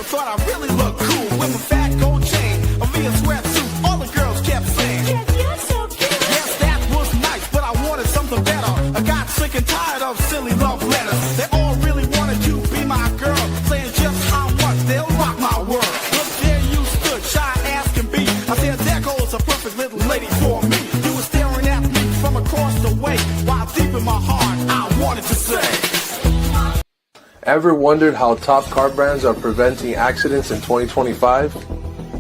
thought I really looked cool with a fat gold chain, a Leah sweatsuit. All the girls kept saying, Jeff, you're so cute. yes, that was nice, but I wanted something better. I got sick and tired of silly love letters. They all really wanted to be my girl, saying just how much they'll rock my world. But there you stood, shy as can be. I said, there goes a perfect little lady for me. You were staring at me from across the way, while deep in my heart I wanted to say. Ever wondered how top car brands are preventing accidents in 2025?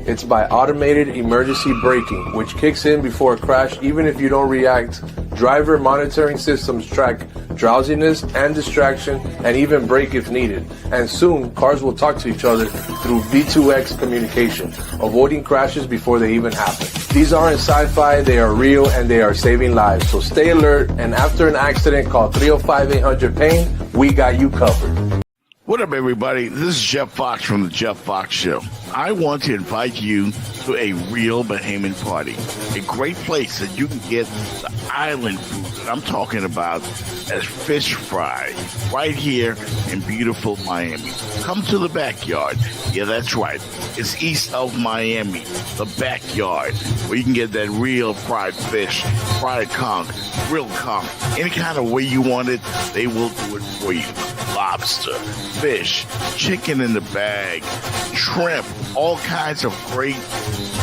It's by automated emergency braking, which kicks in before a crash even if you don't react. Driver monitoring systems track drowsiness and distraction and even brake if needed. And soon, cars will talk to each other through V2X communication, avoiding crashes before they even happen. These aren't sci-fi, they are real and they are saving lives. So stay alert, and after an accident, call 305-800-PAIN. We got you covered. What up, everybody? This is Jeff Fox from The Jeff Fox Show. I want to invite you to a real Bahamian party. A great place that you can get the island food that I'm talking about as fish fry right here in beautiful Miami. Come to the backyard. Yeah, that's right. It's east of Miami, the backyard, where you can get that real fried fish, fried conch, grilled conch, any kind of way you want it, they will do it for you. Lobster, fish, chicken in the bag, shrimp, all kinds of great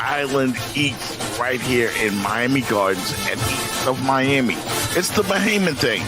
island eats right here in Miami Gardens and east of Miami. It's the Bahamian thing.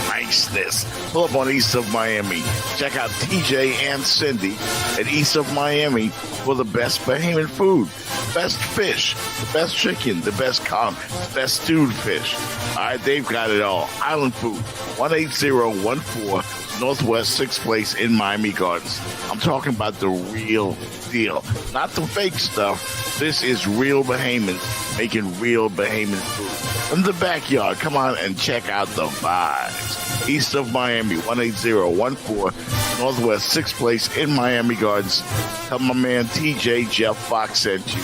Niceness. Pull up on east of Miami. Check out TJ and Cindy at east of Miami for the best Bahamian food. Best fish, the best chicken, the best conch, the best stewed fish. All right, they've got it all. Island food. 18014 Northwest 6th Place in Miami Gardens. I'm talking about the real deal, not the fake stuff. This is real Bahamians making real Bahamian food. In the backyard, come on and check out the vibes. East of Miami, 18014 Northwest 6th Place in Miami Gardens. Tell my man TJ Jeff Fox sent you.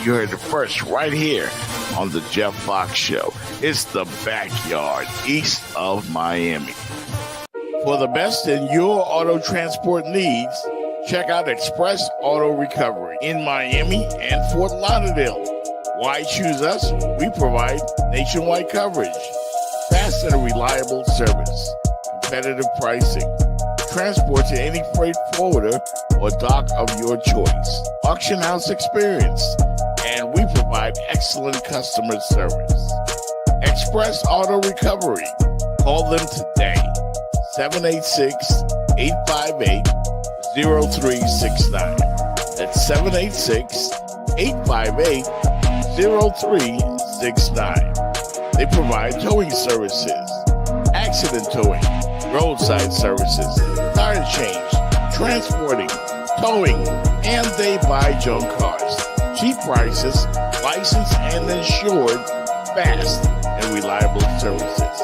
You heard it first right here on the Jeff Fox Show. It's the backyard, east of Miami. For the best in your auto transport needs, check out Express Auto Recovery in Miami and Fort Lauderdale. Why choose us? We provide nationwide coverage, fast and reliable service, competitive pricing, transport to any freight forwarder or dock of your choice, auction house experience, and we provide excellent customer service. Express Auto Recovery. Call them today. 786-858-0369. That's 786-858-0369. They provide towing services, accident towing, roadside services, tire change, transporting, towing, and they buy junk cars. Cheap prices, licensed and insured, fast and reliable services.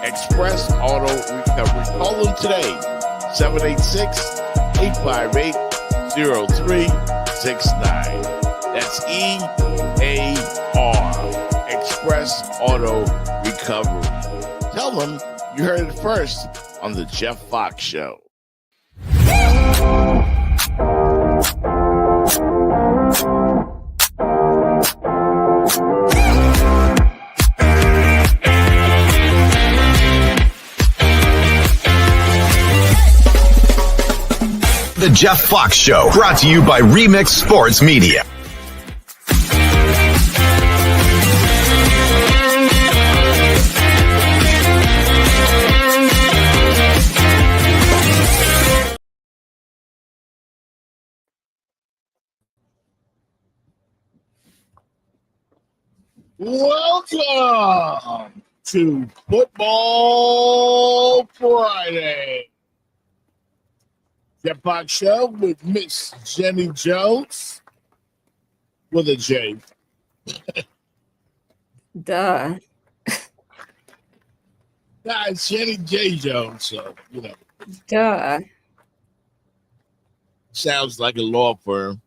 Express Auto Recovery. Call them today, 786-858-0369. That's EAR, Express Auto Recovery. Tell them you heard it first on the Jeff Fox Show. The Jeff Fox Show, brought to you by Remix Sports Media. Welcome to Football Friday. Jeff Fox Show with Miss Jenny Jones with a J. Duh. Nah, it's Jenny J. Jones, so, you know. Duh. Sounds like a law firm.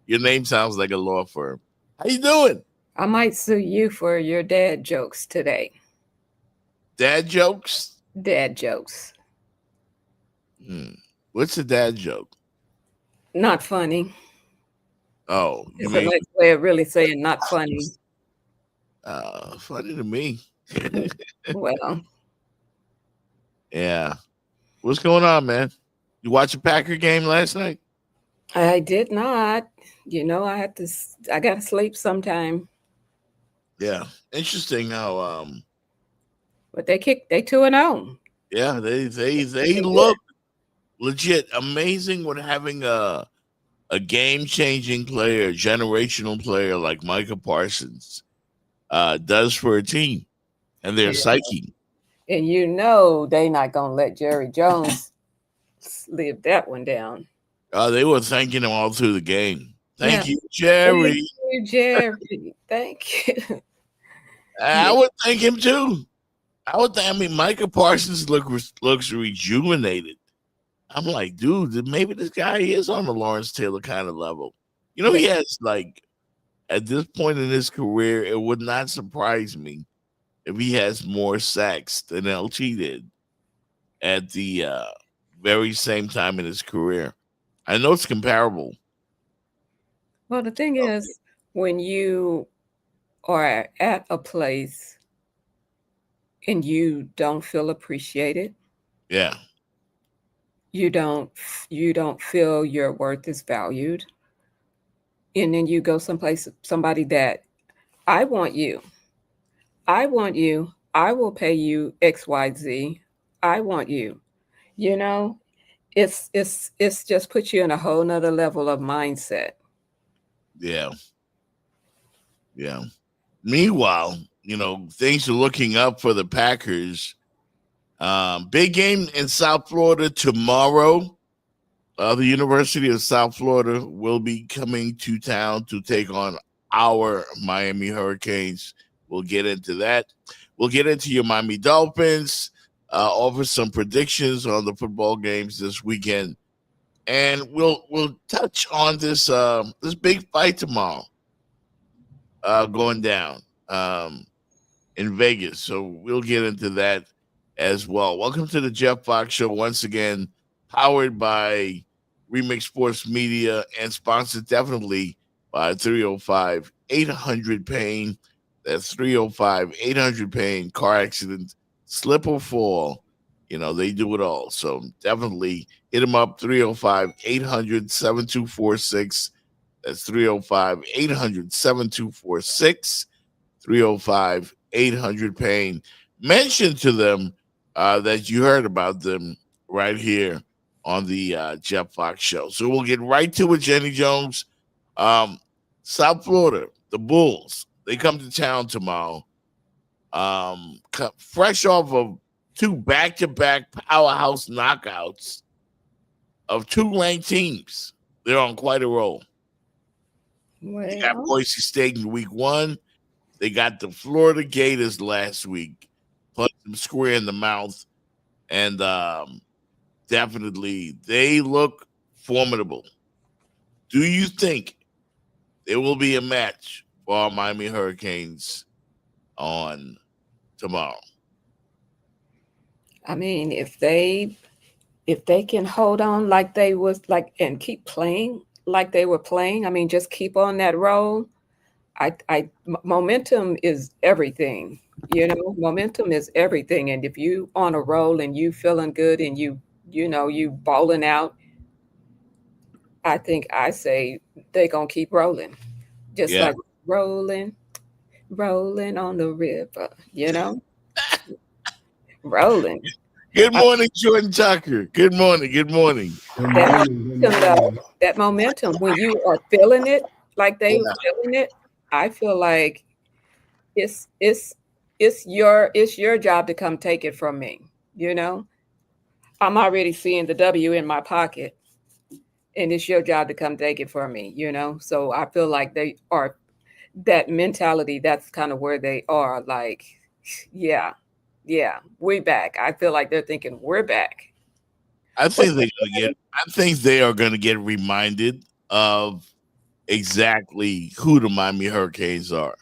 Your name sounds like a law firm. How you doing? I might sue you for your dad jokes today. Dad jokes? Dad jokes. What's the dad joke? Not funny. Oh, you It's a mean nice way of really saying not funny. funny to me? Well, Yeah. What's going on, man? You watch a Packer game last night? I did not. I got to sleep sometime. Yeah. Interesting how But they 2-0. yeah, they look legit amazing with having a game changing player, generational player like Micah Parsons does for a team and their psyche. And they not going to let Jerry Jones live that one down. They were thanking him all through the game. Thank Yeah. you, Jerry. Thank you, Jerry. Thank you. I would thank him too. I mean, Micah Parsons looks rejuvenated. I'm like, dude, maybe this guy is on the Lawrence Taylor kind of level. He has like at this point in his career, it would not surprise me if he has more sacks than LT did at the very same time in his career. I know it's comparable. Well, the thing is, when you are at a place and you don't feel appreciated, Yeah. you don't feel your worth is valued, and then you go someplace, somebody that I want you, I will pay you XYZ, I want you, it's just put you in a whole nother level of mindset. Yeah. Yeah. Meanwhile, things are looking up for the Packers. Big game in South Florida tomorrow. The University of South Florida will be coming to town to take on our Miami Hurricanes. We'll get into that. We'll get into your Miami Dolphins, offer some predictions on the football games this weekend, and we'll touch on this big fight tomorrow going down in Vegas. So we'll get into that as well. Welcome to the Jeff Fox Show once again, powered by Remix Sports Media and sponsored definitely by 305-800-PAIN. That's 305-800-PAIN. Car accident, slip or fall. They do it all. So definitely hit them up, 305-800-7246. That's 305-800-7246. 305-800-PAIN. Mention to them that you heard about them right here on the Jeff Fox Show. So we'll get right to it, Jenny Jones. South Florida, the Bulls, they come to town tomorrow. Fresh off of two back-to-back powerhouse knockouts of two ranked teams. They're on quite a roll. They got Boise State in week 1. They got the Florida Gators last week. Punched them square in the mouth. And definitely, they look formidable. Do you think there will be a match for our Miami Hurricanes on tomorrow? I mean, if they can hold on like they was like and keep playing like they were playing, I mean, just keep on that roll. Momentum is everything. Momentum is everything. And if you on a roll and you feeling good and you balling out, I say they're gonna keep rolling, just like rolling on the river. Rolling. Good morning, Jordan Tucker. Good morning. That momentum, when you are feeling it like they were feeling it, I feel like it's your job to come take it from me. I'm already seeing the W in my pocket, and it's your job to come take it from me. So I feel like they are that mentality. That's kind of where they are. Like, yeah, we back. I feel like they're thinking we're back. I think they are going to get reminded of exactly who the Miami Hurricanes are.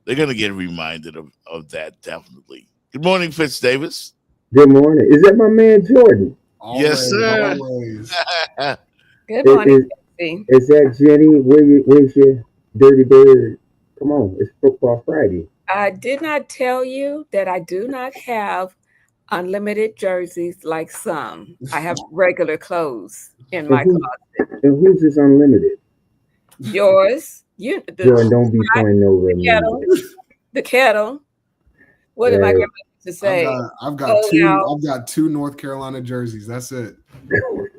They're going to get reminded of that, definitely. Good morning, Fitz Davis. Good morning. Is that my man Jordan? Yes, sir. Always. Good morning, Casey. Is that Jenny? Where's your dirty bird? Come on, it's Football Friday. I did not tell you that I do not have unlimited jerseys like some. I have regular clothes in And, my who, closet. and who's this unlimited? Yours, Jordan, don't be pointing over at the me. kettle, the kettle. What did my Hey. grandma used to say? I've got Oh, two. yeah. I've got 2 North Carolina jerseys. That's it.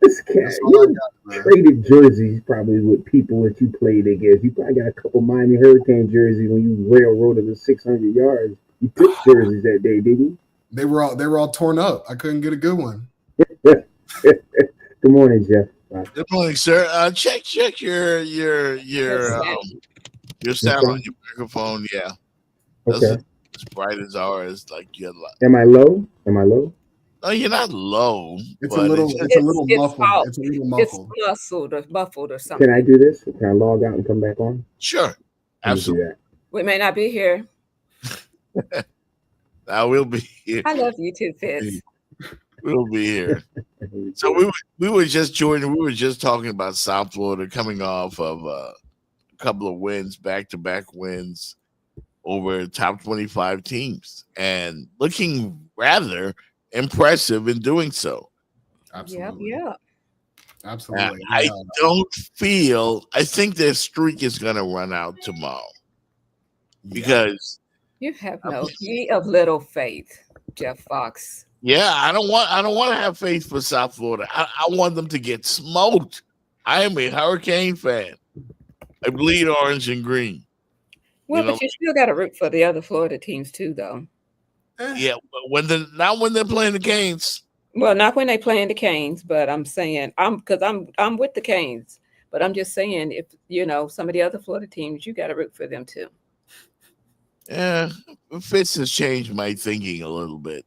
This cat, That's all I you got, man. traded jerseys probably with people that you played against. You probably got a couple Miami Hurricane jerseys when you railroaded the 600 yards. You took jerseys that day, didn't They were all torn up. I couldn't get a good one. you? Good morning, Jeff. Good morning, sir. Check your sound on your microphone. Yeah, Okay. doesn't as bright as ours. Like you're like, Am I low? no, you're not low. It's but a little. just- It's a little It's muffled. out. It's a little It's muffled. muffled or something. Can I do this? Can I log out and come back on? sure, Let me do absolutely. that. We may not be here. I will be here. I love you too, Fitz. We'll be here. So we were just talking about South Florida coming off of a couple of wins, back-to-back wins over top 25 teams, and looking rather impressive in doing so. Yep, Absolutely. yeah. Absolutely. I Yeah. don't feel. I think their streak is going to run out tomorrow because You have no ye of little faith, Jeff Fox. I don't want to have faith for South Florida. I want them to get smoked. I am a Hurricane fan. I bleed orange and green. Well, You but you still got to root for the other Florida teams too, though. Yeah, but not when they're playing the Canes. Well, not when they play in the Canes, but I'm saying I'm with the Canes, but I'm just saying if some of the other Florida teams, you got to root for them too. Yeah, Fitz has changed my thinking a little bit.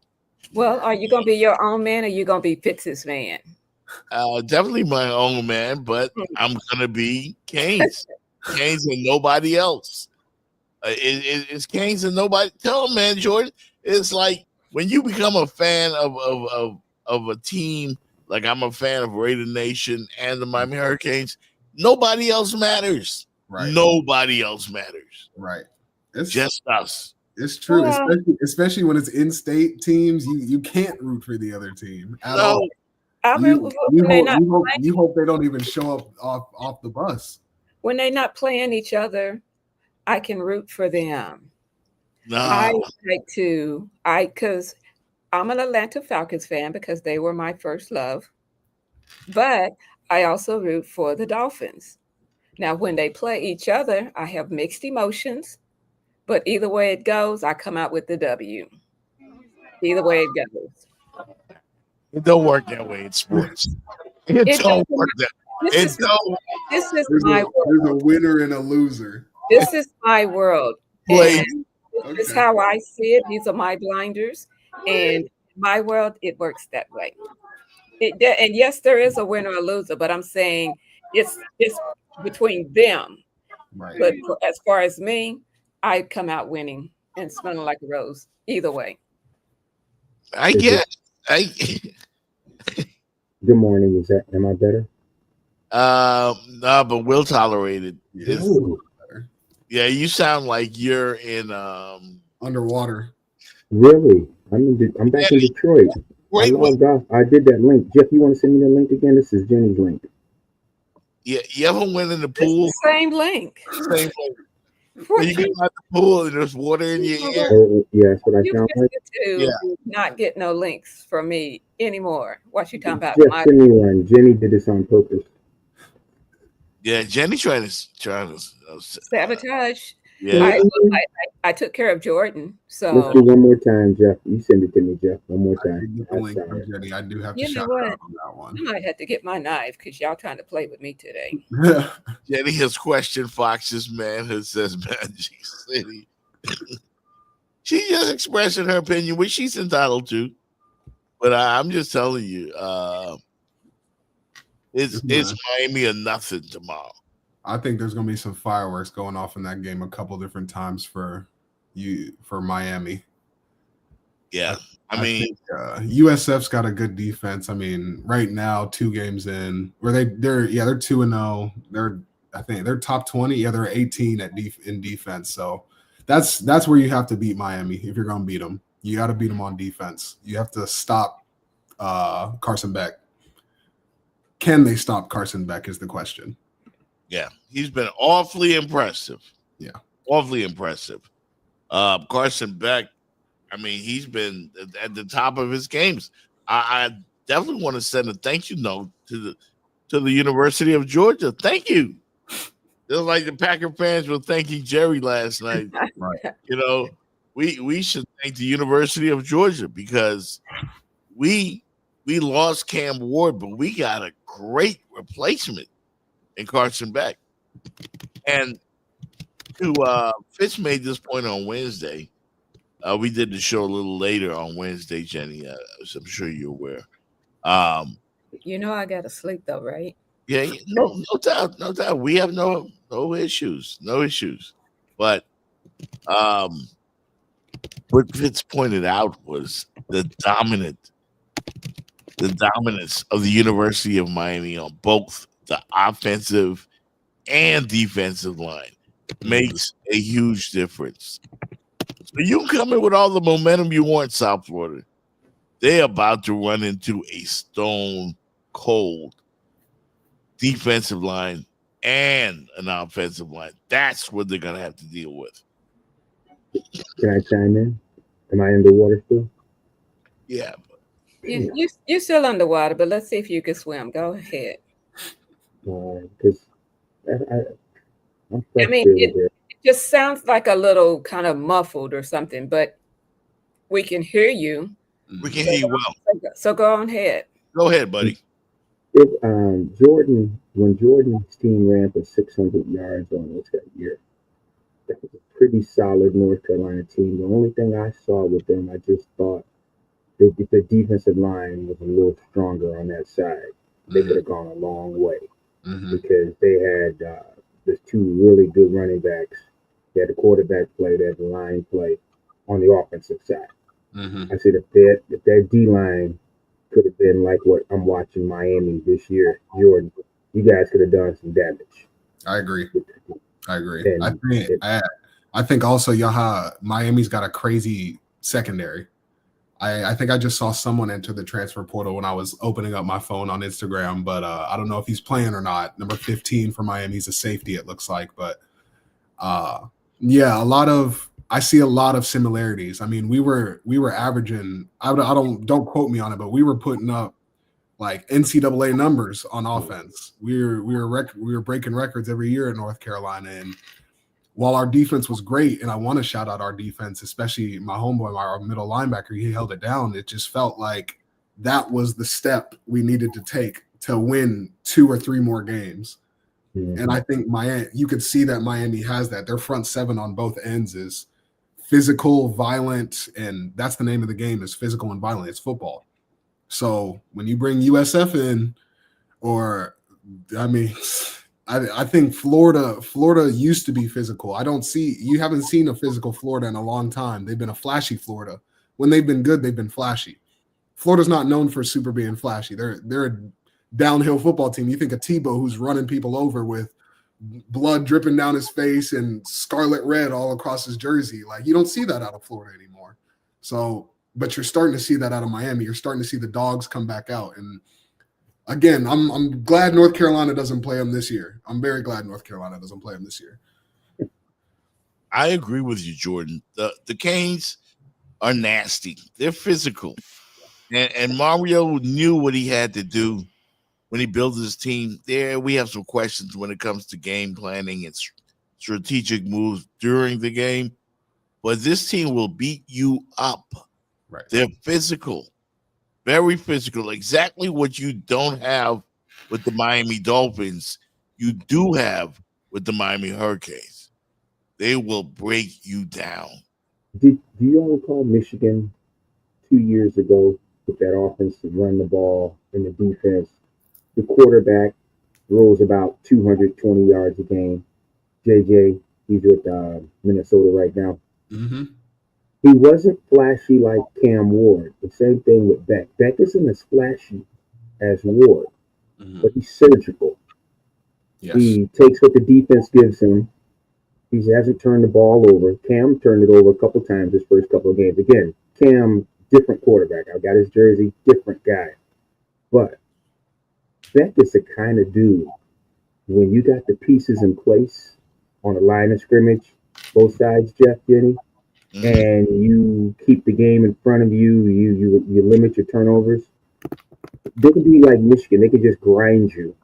Well, are you gonna be your own man, or you gonna be Fitz's man? Definitely my own man, but I'm gonna be Canes. Canes and nobody else. It's Canes and nobody. Tell them, man, Jordan. It's like when you become a fan of a team, like I'm a fan of Raider Nation and the Miami Hurricanes. Nobody else matters. Right. Nobody else matters. Right. It's Just us. It's true, Well- especially when it's in-state teams. You can't root for the other team at No. all. I You, root you when they hope, not you, hope, you hope they don't even show up off the bus. when they not playing each other. I can root for them. No. I like to because I'm an Atlanta Falcons fan because they were my first love, but I also root for the Dolphins. Now, when they play each other, I have mixed emotions, but either way it goes, I come out with the W. Either way it goes. It don't work that way in sports. It It don't don't. work that. This It is don't There's my world. a winner and a loser. This is my world. play. And this is Okay. how I see it. These are my blinders. And in my world, it works that way. And yes, there is a winner or loser, but I'm saying it's between them. Right. But as far as me, I come out winning and smelling like a rose. Either way. I get. Good morning. Am I better? No, but we'll tolerate it. Yeah. Ooh, Yeah, you sound like you're in Underwater. really? I'm back in Detroit. I wait, logged off. I did that link. Jeff, you want to send me the link again? This is Jenny's link. you ever went in the It's pool? the same link. Same thing. When you get out the pool and there's water in your ear. Oh, yeah, that's what I You sound like. listen to not get no links from me anymore. What you talking about? Jeff, send me one. Jenny did this on purpose. Yeah, Jenny trying to Sabotage. yeah. I took care of Jordan. Let's So do one more time, Jeff. You send it to me, Jeff. One more I did time. get the I'm link from sorry. Jenny. I do have to You know shout what? out on that one. I might have to get my knife because y'all trying to play with me today. Jenny has questioned Fox's manhood, says Magic City. She's just expressing her opinion, which she's entitled to. But I'm just telling you, it's Miami or nothing tomorrow. I think there's going to be some fireworks going off in that game a couple different times for Miami. Yeah, I mean, think, USF's got a good defense. I mean, right now, 2 games in, where they're 2-0. I think they're top 20. Yeah, they're 18 in defense. So that's where you have to beat Miami if you're going to beat them. You got to beat them on defense. You have to stop Carson Beck. Can they stop Carson Beck is the question. yeah, he's been awfully impressive. Yeah. Awfully impressive. Carson Beck, I mean, he's been at the top of his games. I definitely want to send a thank you note to the University of Georgia. Thank you. It was like the Packer fans were thanking Jerry last night. Right. You know, we should thank the University of Georgia because we lost Cam Ward, but we got a great replacement in Carson Beck. And Fitz made this point on Wednesday. We did the show a little later on Wednesday, Jenny, as I'm sure you're aware. You know I gotta sleep though, right? Yeah, no doubt. We have no issues. But what Fitz pointed out was the dominance of the University of Miami on both the offensive and defensive line makes a huge difference. So you come in with all the momentum you want, South Florida. They're about to run into a stone cold defensive line and an offensive line. That's what they're going to have to deal with. Can I chime in? Am I underwater still? Yeah. You're still underwater, but let's see if you can swim. Go ahead. Because I'm I mean, frustrated there. it just sounds like a little kind of muffled or something, but we can hear you. We can hear you well. So go on ahead. Go ahead, buddy. When Jordan's team ran for 600 yards on us that year, that was a pretty solid North Carolina team. The only thing I saw with them, I just thought the defensive line was a little stronger on that side. They could have gone a long way because they had there's 2 really good running backs. They had the quarterback play, they had the line play on the offensive side. I said if that D line could have been like what I'm watching Miami this year, Jordan, you guys could have done some damage. I agree. And I think also Miami's got a crazy secondary. I think I just saw someone enter the transfer portal when I was opening up my phone on Instagram, but I don't know if he's playing or not. Number 15 for Miami's a safety, it looks like. But I see a lot of similarities. I mean, we were averaging. Don't quote me on it, but we were putting up like NCAA numbers on offense. We were breaking records every year in North Carolina, and while our defense was great, and I want to shout out our defense, especially my homeboy, our middle linebacker, he held it down. It just felt like that was the step we needed to take to win 2 or 3 more games. And I think you could see that Miami has that. Their front 7 on both ends is physical, violent, and that's the name of the game, is physical and violent. It's football. So when you bring USF in, I think Florida used to be physical. You haven't seen a physical Florida in a long time. They've been a flashy Florida. When they've been good, they've been flashy. Florida's not known for super being flashy. They're a downhill football team. You think of Tebow, who's running people over with blood dripping down his face and scarlet red all across his jersey. Like, you don't see that out of Florida anymore. So, but you're starting to see that out of Miami. You're starting to see the dogs come back out. And again, I'm glad North Carolina doesn't play them this year. I'm very glad North Carolina doesn't play them this year. I agree with you, Jordan. The Canes are nasty. They're physical. And Mario knew what he had to do when he built his team. There, we have some questions when it comes to game planning and strategic moves during the game. But this team will beat you up. Right. They're physical. Very physical. Exactly what you don't have with the Miami Dolphins, you do have with the Miami Hurricanes. They will break you down. Do you all recall Michigan 2 years ago with that offense to run the ball and the defense? The quarterback rolls about 220 yards a game. JJ, he's with Minnesota right now. He wasn't flashy like Cam Ward. The same thing with Beck. Beck isn't as flashy as Ward, but he's surgical. Yes. He takes what the defense gives him. He hasn't turned the ball over. Cam turned it over a couple times his first couple of games. Again, Cam, different quarterback. I got his jersey, different guy. But Beck is the kind of dude, when you got the pieces in place on the line of scrimmage, both sides, Jeff, Jenny, and you keep the game in front of you, you limit your turnovers, they can be like Michigan. They can just grind you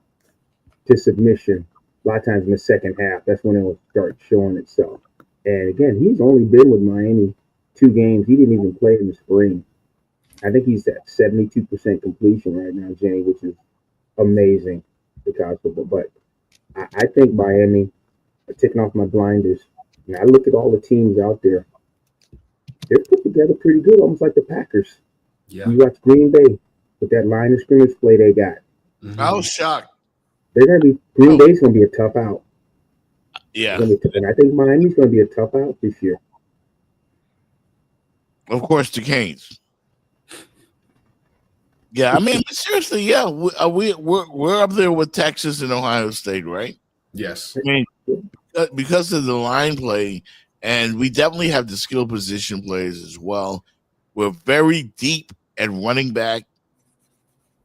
to submission. A lot of times in the second half, that's when it will start showing itself. And again, he's only been with Miami 2 games. He didn't even play in the spring. I think he's at 72% completion right now, Jenny, which is amazing for college football. But I think Miami, taking off my blinders, and I look at all the teams out there, they're put together pretty good, almost like the Packers. Yeah. You watch Green Bay with that line of scrimmage play they got. I was shocked. They're gonna be Green Bay's gonna be a tough out. Yeah. And I think Miami's gonna be a tough out this year. Of course, the Canes. Yeah, I mean, seriously, yeah, we're up there with Texas and Ohio State, right? Yes. I mean, because of the line play, and we definitely have the skill position players as well. We're very deep at running back.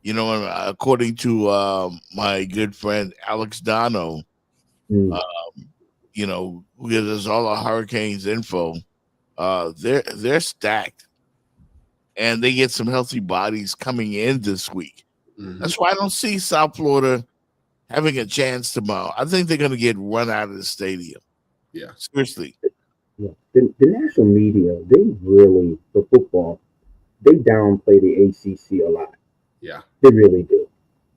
You know, according to my good friend Alex Dono, you know, who gives us all our Hurricanes info, they're stacked, and they get some healthy bodies coming in this week. That's why I don't see South Florida having a chance tomorrow. I think they're going to get run out of the stadium. Yeah, seriously. Yeah. The national media, they really, for football, they downplay the ACC a lot. Yeah, they really do.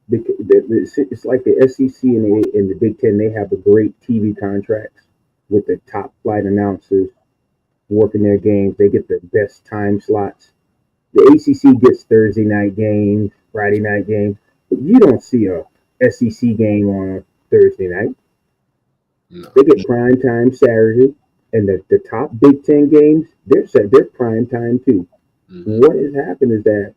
It's like the SEC and the Big Ten. They have the great TV contracts with the top flight announcers working their games. They get the best time slots. The ACC gets Thursday night games, Friday night games. But you don't see a SEC game on a Thursday night. No. They get prime time Saturday, and the top Big Ten games, they're prime time too. What has happened is that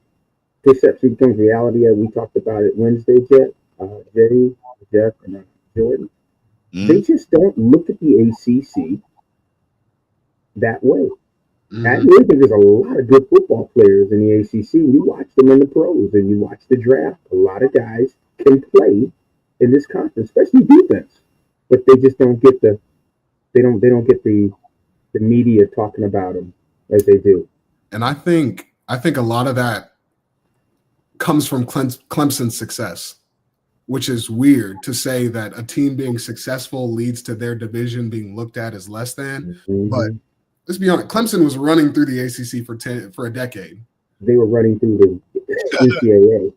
perception becomes reality. We talked about it Wednesday, Jetty, Jeff, and Jordan. They just don't look at the ACC that way. I really think there's a lot of good football players in the ACC. You watch them in the pros and you watch the draft. A lot of guys can play in this conference, especially defense, but they just don't get the media talking about them as they do. And I think a lot of that comes from Clemson's success, which is weird to say that a team being successful leads to their division being looked at as less than. But let's be honest, Clemson was running through the ACC for a decade. They were running through the NCAA.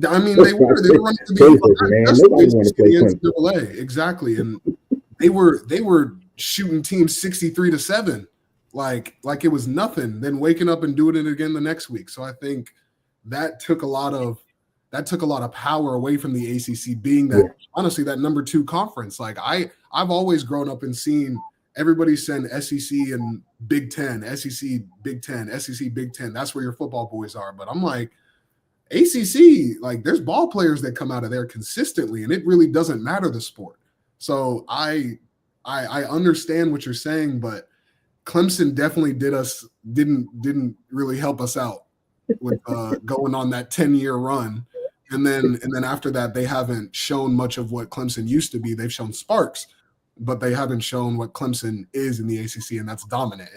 I mean, they were running through the NCAA. Exactly, and they were shooting teams 63-7, like it was nothing. Then waking up and doing it again the next week. So I think that took a lot of power away from the ACC being that honestly that number 2 conference. Like I've always grown up and seen everybody send SEC and Big Ten, SEC, Big Ten, SEC, Big Ten. That's where your football boys are. But I'm like, ACC, like there's ball players that come out of there consistently, and it really doesn't matter the sport. So I understand what you're saying, but Clemson definitely didn't really help us out with going on that 10-year run. And then after that, they haven't shown much of what Clemson used to be. They've shown sparks, but they haven't shown what Clemson is in the ACC, and that's dominant.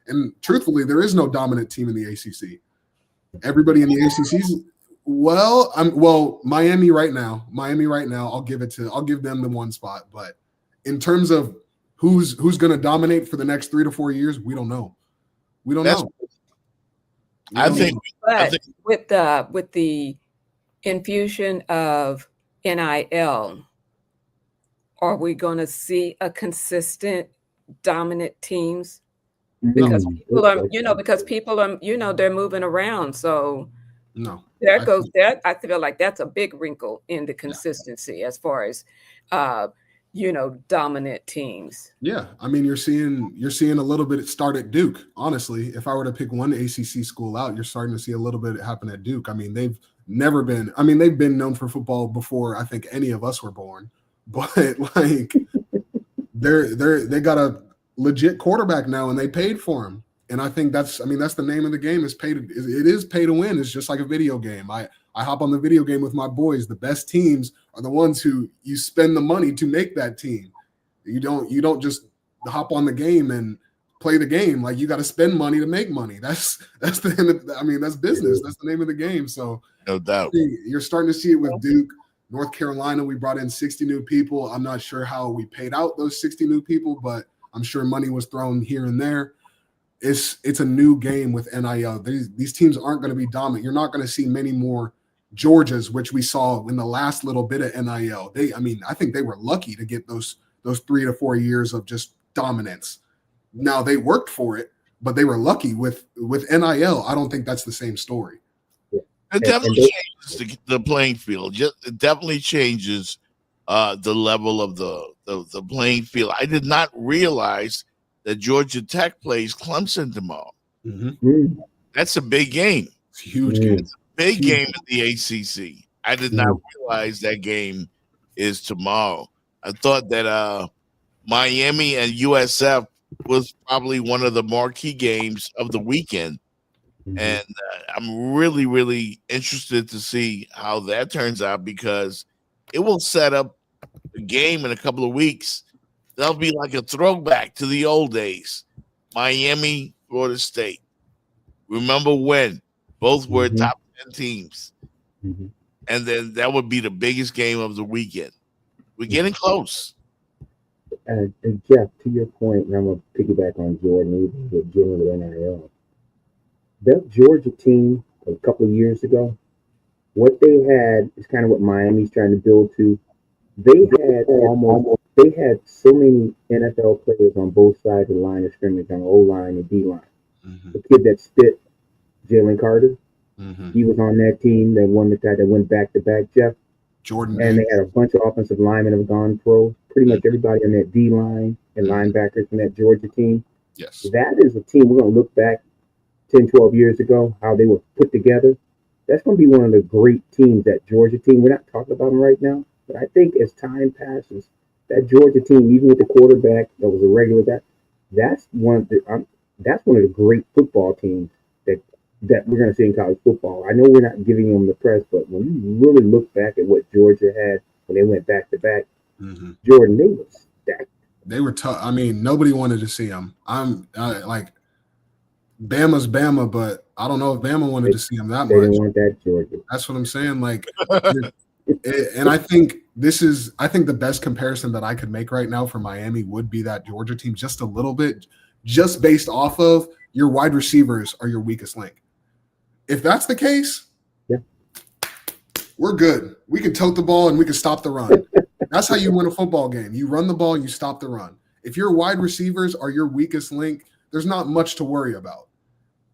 And truthfully, there is no dominant team in the ACC. Everybody in the ACC's Miami right now, I'll give them the 1 spot. But in terms of who's going to dominate for the next 3 to 4 years, we don't know. I think with the infusion of NIL, are we going to see a consistent dominant teams? Because people are, they're moving around. So there goes that. I feel like that's a big wrinkle in the consistency as far as dominant teams. Yeah, I mean, you're seeing a little bit start at Duke. Honestly, if I were to pick one ACC school out, you're starting to see a little bit happen at Duke. I mean, they've been known for football before I think any of us were born, but like they got a legit quarterback now, and they paid for him. And I think that's the name of the game. It is pay to win. It's just like a video game. I hop on the video game with my boys. The best teams are the ones who you spend the money to make that team. You don't just hop on the game and play the game. Like, you got to spend money to make money. That's the end of, that's business. That's the name of the game. So no doubt, you're starting to see it with Duke. North Carolina, we brought in 60 new people. I'm not sure how we paid out those 60 new people, but I'm sure money was thrown here and there. It's a new game with NIL. These teams aren't going to be dominant. You're not going to see many more Georgias, which we saw in the last little bit of NIL. I think they were lucky to get those 3 to 4 years of just dominance. Now, they worked for it, but they were lucky with NIL. I don't think that's the same story. It definitely changes the playing field. It definitely changes the level of the playing field. I did not realize that Georgia Tech plays Clemson tomorrow. Mm-hmm. That's a big game. It's a huge game. It's a big game in the ACC. I did not realize that game is tomorrow. I thought that Miami and USF was probably one of the marquee games of the weekend. And I'm really, really interested to see how that turns out, because it will set up a game in a couple of weeks. That'll be like a throwback to the old days. Miami, Florida State. Remember when both were top 10 teams? Mm-hmm. And then that would be the biggest game of the weekend. We're getting close. And Jeff, to your point, and I'm going to piggyback on Jordan, even with NIL. That Georgia team a couple of years ago, what they had is kind of what Miami's trying to build to. They had so many NFL players on both sides of the line of scrimmage, on the O-line and D-line. Mm-hmm. The kid that spit, Jalen Carter, Mm-hmm. he was on that team that won that went back-to-back, Jeff. Jordan. And they had a bunch of offensive linemen that have gone pro. Pretty much everybody on that D-line and linebackers from that Georgia team. Yes. That is a team we're going to look back 10, 12 years ago, how they were put together. That's going to be one of the great teams, that Georgia team. We're not talking about them right now, but I think as time passes, that Georgia team, even with the quarterback that was a regular guy, that's one of the great football teams that we're going to see in college football. I know we're not giving them the press, but when you really look back at what Georgia had when they went back-to-back, Jordan, they were stacked. They were tough. I mean, nobody wanted to see them. Like, Bama's Bama, but I don't know if Bama wanted to see him that They much. didn't want that Georgia. That's what I'm saying. Like, and I think the best comparison that I could make right now for Miami would be that Georgia team, just a little bit, just based off of your wide receivers are your weakest link. If that's the case, yeah, we're good. We can tote the ball and we can stop the run. That's how you win a football game. You run the ball and you stop the run. If your wide receivers are your weakest link, there's not much to worry about.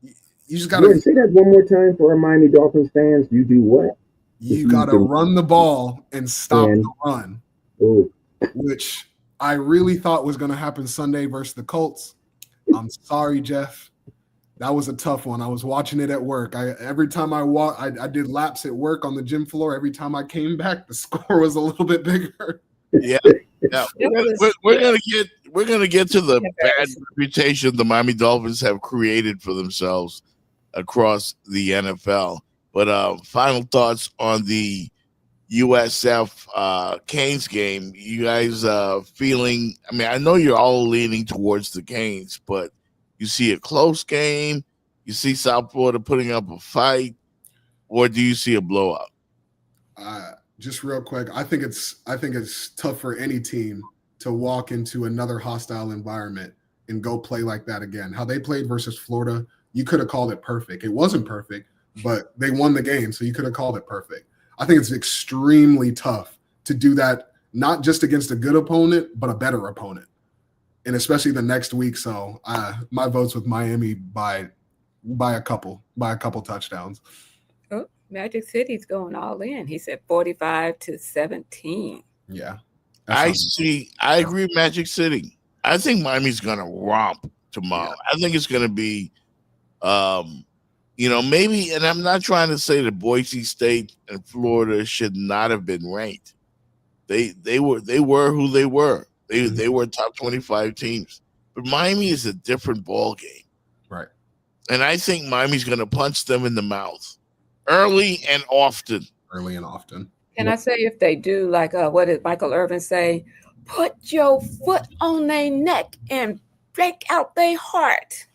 You just got to say that one more time for our Miami Dolphins fans. You do what? You got to run the ball and stop the run, which I really thought was going to happen Sunday versus the Colts. I'm sorry, Jeff. That was a tough one. I was watching it at work. Every time I did laps at work on the gym floor. Every time I came back, the score was a little bit bigger. Yeah. We're gonna get to the bad reputation the Miami Dolphins have created for themselves across the NFL. But final thoughts on the USF Canes game. You guys feeling? I mean, I know you're all leaning towards the Canes, but you see a close game. You see South Florida putting up a fight, or do you see a blowout? Just real quick, I think it's tough for any team to walk into another hostile environment and go play like that again. How they played versus Florida, you could have called it perfect. It wasn't perfect, but they won the game, so you could have called it perfect. I think it's extremely tough to do that, not just against a good opponent, but a better opponent, and especially the next week. So my vote's with Miami by a couple touchdowns. Oh, Magic City's going all in. He said 45-17. Yeah. I agree with Magic City. I think Miami's gonna romp tomorrow. I think it's gonna be maybe, and I'm not trying to say that Boise State and Florida should not have been ranked. They were who they were. They were top 25 teams. But Miami is a different ball game. Right. And I think Miami's gonna punch them in the mouth early and often. Can I say, if they do, like what did Michael Irvin say? Put your foot on their neck and break out their heart.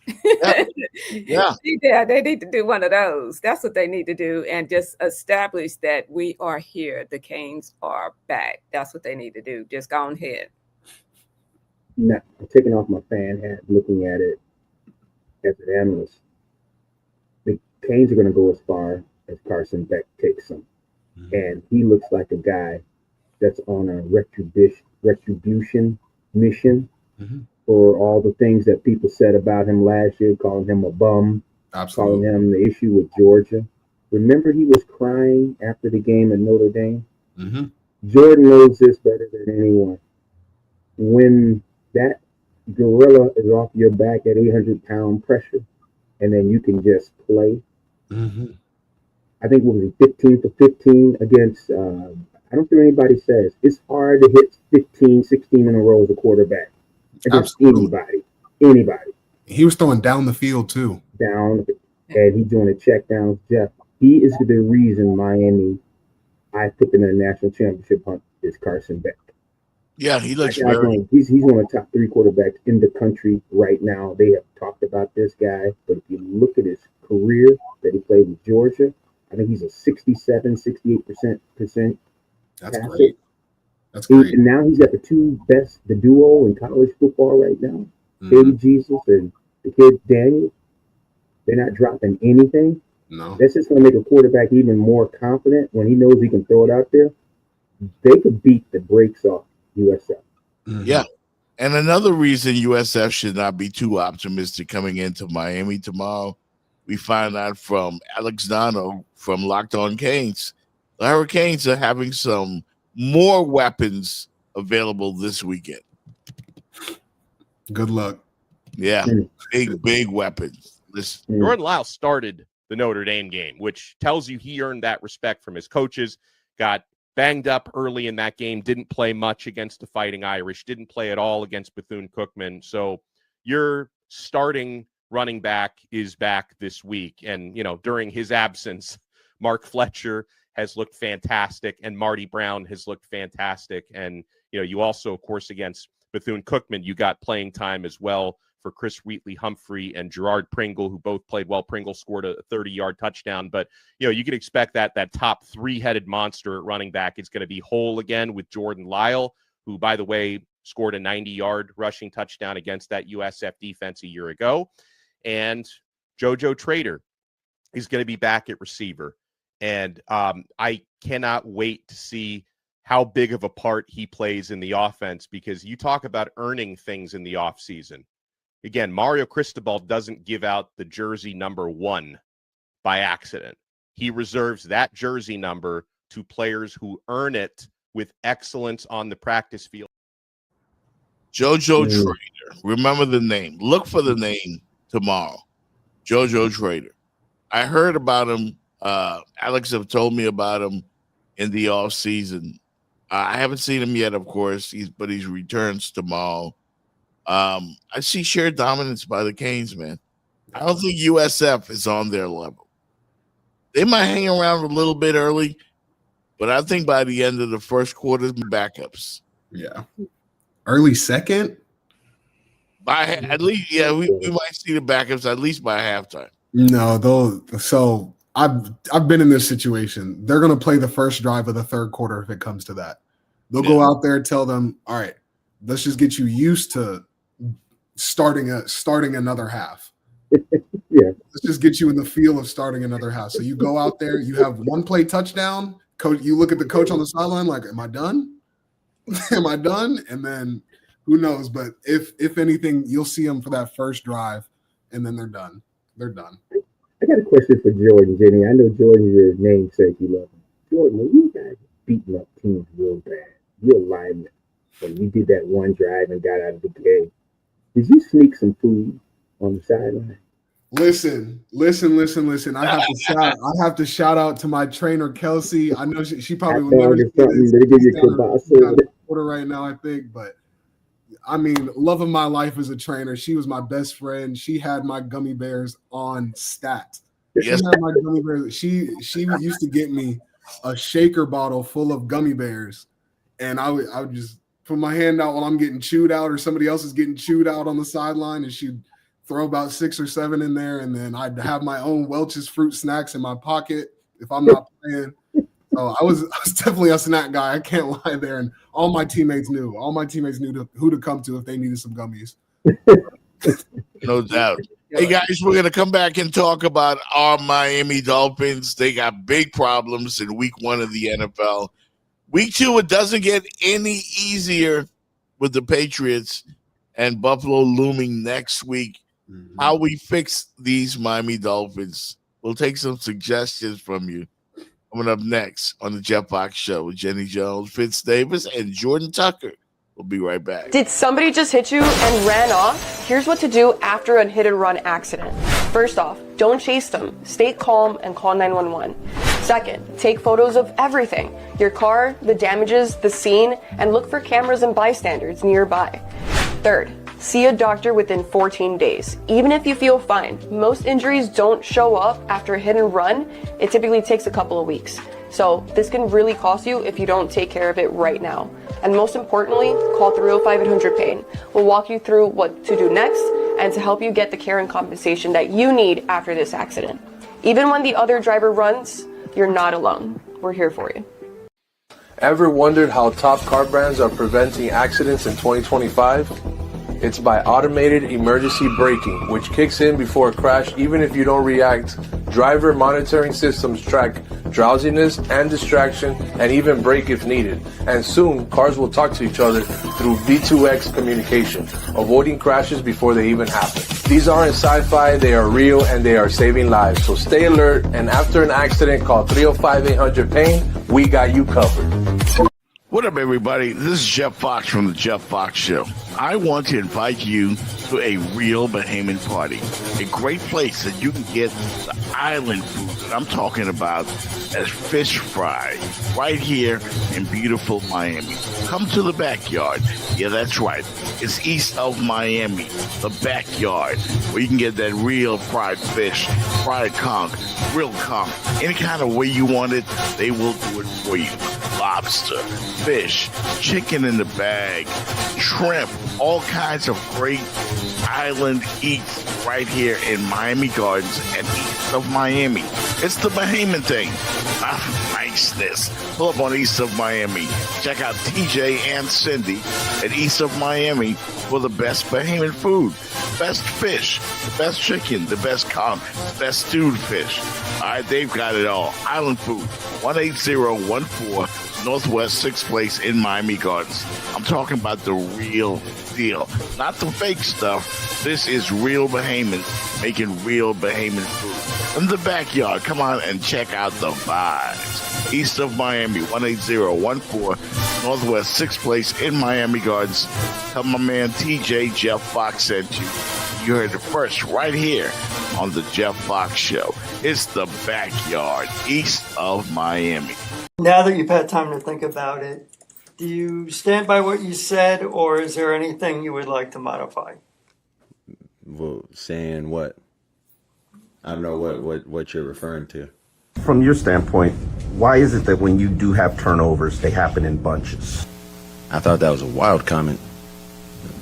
Yeah. Yeah, they need to do one of those. That's what they need to do, and just establish that we are here. The Canes are back. That's what they need to do. Just go ahead. Now, I'm taking off my fan hat, looking at it as an analyst. The Canes are going to go as far as Carson Beck takes them. And he looks like a guy that's on a retribution mission for all the things that people said about him last year, calling him a bum, calling him the issue with Georgia. Remember, he was crying after the game at Notre Dame? Jordan knows this better than anyone. When that gorilla is off your back at 800-pound pressure, and then you can just play. I think, what was he, 15 for 15 against, I don't think anybody says, it's hard to hit 15, 16 in a row as a quarterback against anybody. He was throwing down the field, too. And he's doing a check down. Jeff, he is the reason Miami, I put them in a national championship hunt, is Carson Beck. Yeah, he looks he's one of the top 3 quarterbacks in the country right now. They have talked about this guy, but if you look at his career that he played with Georgia, I think he's a 67, 68%. That's great. And now he's got the duo in college football right now. Baby Jesus and the kid Daniel. They're not dropping anything. No. That's just going to make a quarterback even more confident when he knows he can throw it out there. They could beat the brakes off USF. Yeah. And another reason USF should not be too optimistic coming into Miami tomorrow, we find out from Alex Dono from Locked On Canes. The Hurricanes are having some more weapons available this weekend. Good luck. Yeah, big weapons. Jordan Lyle started the Notre Dame game, which tells you he earned that respect from his coaches. Got banged up early in that game, didn't play much against the Fighting Irish, didn't play at all against Bethune-Cookman. So your starting running back is back this week. And, during his absence, Mark Fletcher has looked fantastic and Marty Brown has looked fantastic. And, you also, of course, against Bethune-Cookman, you got playing time as well for Chris Wheatley-Humphrey and Gerard Pringle, who both played well. Pringle scored a 30-yard touchdown. But, you can expect that top 3-headed monster at running back is going to be whole again with Jordan Lyle, who, by the way, scored a 90-yard rushing touchdown against that USF defense a year ago. And JoJo Trader is going to be back at receiver. And I cannot wait to see how big of a part he plays in the offense, because you talk about earning things in the offseason. Again, Mario Cristobal doesn't give out the jersey number 1 by accident. He reserves that jersey number to players who earn it with excellence on the practice field. JoJo Trader. Remember the name. Look for the name tomorrow. JoJo Trader. I heard about him. Alex have told me about him in the off season. I haven't seen him yet, of course, but he returns tomorrow. I see sheer dominance by the Canes, man. I don't think USF is on their level. They might hang around a little bit early, but I think by the end of the first quarter, backups. Yeah. Early second? At least, yeah, we might see the backups at least by halftime. No, so I've been in this situation. They're going to play the first drive of the third quarter if it comes to that. They'll go out there and tell them, all right, let's just get you used to starting another half. Yeah. Let's just get you in the feel of starting another half. So you go out there, you have one play touchdown. Coach, you look at the coach on the sideline like, am I done? Am I done? And then who knows? But if anything, you'll see them for that first drive, and then they're done. They're done. I got a question for Jordan, Jenny. I know Jordan's your namesake. You love him. Jordan, when you guys beating up teams real bad, your linemen, when we did that one drive and got out of the game. Did you sneak some food on the sideline? Listen. I have to shout out to my trainer Kelsey. I know she probably will never see this. They give you kielbasa. Right now, I think, but I mean, love of my life as a trainer. She was my best friend. She had my gummy bears on stat. Yes. She had my gummy bears. She used to get me a shaker bottle full of gummy bears, and I would just put my hand out while I'm getting chewed out, or somebody else is getting chewed out on the sideline, and she'd throw about 6 or 7 in there, and then I'd have my own Welch's fruit snacks in my pocket if I'm not playing. So I was definitely a snack guy. I can't lie there, and all my teammates knew. All my teammates knew who to come to if they needed some gummies. No doubt. Hey guys, we're gonna come back and talk about our Miami Dolphins. They got big problems in week 1 of the NFL. Week 2, it doesn't get any easier with the Patriots and Buffalo looming next week. How we fix these Miami Dolphins. We'll take some suggestions from you. Coming up next on the Jeff Fox Show with Jenny Jones, Fitz Davis, and Jordan Tucker. We'll be right back. Did somebody just hit you and ran off? Here's what to do after a hit and run accident. First off, don't chase them. Stay calm and call 911. Second, take photos of everything. Your car, the damages, the scene, and look for cameras and bystanders nearby. Third, see a doctor within 14 days. Even if you feel fine, most injuries don't show up after a hit and run. It typically takes a couple of weeks. So this can really cost you if you don't take care of it right now. And most importantly, call 305-800-PAIN. We'll walk you through what to do next and to help you get the care and compensation that you need after this accident. Even when the other driver runs, you're not alone. We're here for you. Ever wondered how top car brands are preventing accidents in 2025? It's by automated emergency braking, which kicks in before a crash even if you don't react. Driver monitoring systems track drowsiness and distraction and even brake if needed. And soon, cars will talk to each other through V2X communication, avoiding crashes before they even happen. These aren't sci-fi, they are real and they are saving lives. So stay alert, and after an accident, call 305-800-PAIN. We got you covered. What up, everybody? This is Jeff Fox from the Jeff Fox Show. I want to invite you to a real Bahamian party. A great place that you can get the island food that I'm talking about as fish fry right here in beautiful Miami. Come to the backyard. Yeah, that's right. It's east of Miami, the backyard, where you can get that real fried fish, fried conch, grilled conch, any kind of way you want it, they will do it for you. Lobster, fish, chicken in the bag, shrimp, all kinds of great island eats right here in Miami Gardens and east of Miami. It's the Bahamian thing. Niceness. Pull up on East of Miami. Check out TJ and Cindy at East of Miami for the best Bahamian food. Best fish, the best chicken, the best conch, the best stewed fish. All right, they've got it all. Island food, 18014 Northwest 6th Place in Miami Gardens. I'm talking about the real deal, not the fake stuff. This is real Bahamians making real Bahamian food. In the backyard, come on and check out the vibes. East of Miami, 18014 Northwest 6th Place in Miami Gardens. Tell my man TJ Jeff Fox sent you. You heard it first right here on the Jeff Fox Show. It's the backyard, east of Miami. Now that you've had time to think about it, do you stand by what you said, or is there anything you would like to modify? Well, saying what? I don't know what you're referring to. From your standpoint, why is it that when you do have turnovers, they happen in bunches? I thought that was a wild comment.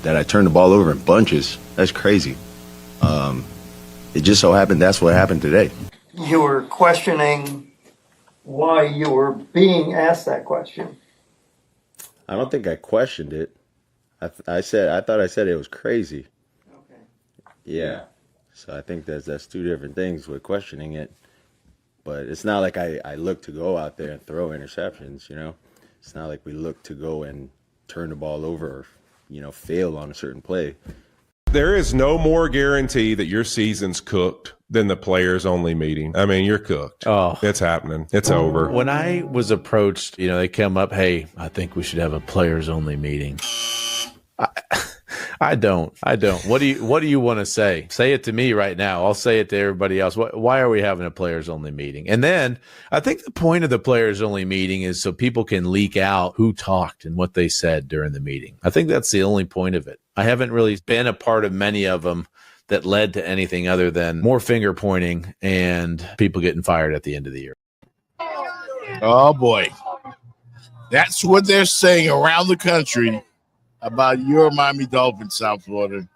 That I turned the ball over in bunches. That's crazy. It just so happened that's what happened today. You were questioning why you were being asked that question. I don't think I questioned it. I thought I said it was crazy. Okay. Yeah. So I think that's two different things with questioning it. But it's not like I look to go out there and throw interceptions, you know? It's not like we look to go and turn the ball over or, fail on a certain play. There is no more guarantee that your season's cooked than the players only meeting. I mean, you're cooked. Oh, it's happening. It's over. When I was approached, they come up, hey, I think we should have a players only meeting. I don't. What do you want to say? Say it to me right now. I'll say it to everybody else. Why are we having a players only meeting? And then I think the point of the players only meeting is so people can leak out who talked and what they said during the meeting. I think that's the only point of it. I haven't really been a part of many of them that led to anything other than more finger pointing and people getting fired at the end of the year. Oh boy. That's what they're saying around the country about your Miami Dolphins, South Florida.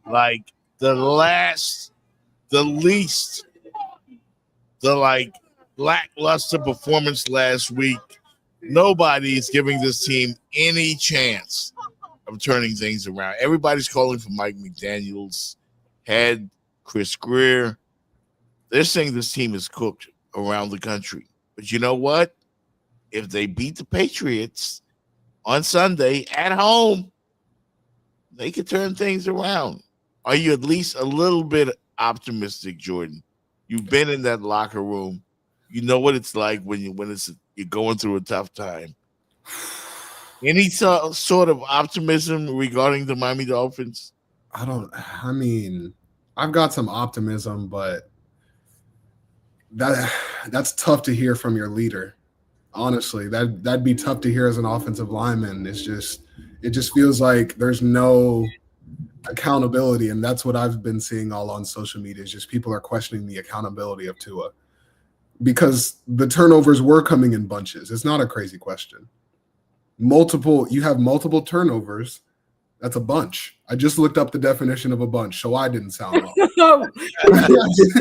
Like the lackluster performance last week. Nobody is giving this team any chance of turning things around. Everybody's calling for Mike McDaniels, head Chris Greer. They're saying this team is cooked around the country. But you know what? If they beat the Patriots on Sunday at home, they could turn things around. Are you at least a little bit optimistic, Jordan? You've been in that locker room. You know what it's like when you're going through a tough time. Any sort of optimism regarding the Miami Dolphins? I've got some optimism, but that's tough to hear from your leader. Honestly, that'd be tough to hear as an offensive lineman. It just feels like there's no accountability, and that's what I've been seeing all on social media. Is just people are questioning the accountability of Tua because the turnovers were coming in bunches. It's not a crazy question. You have multiple turnovers. That's a bunch. I just looked up the definition of a bunch, so I didn't sound wrong. Webster.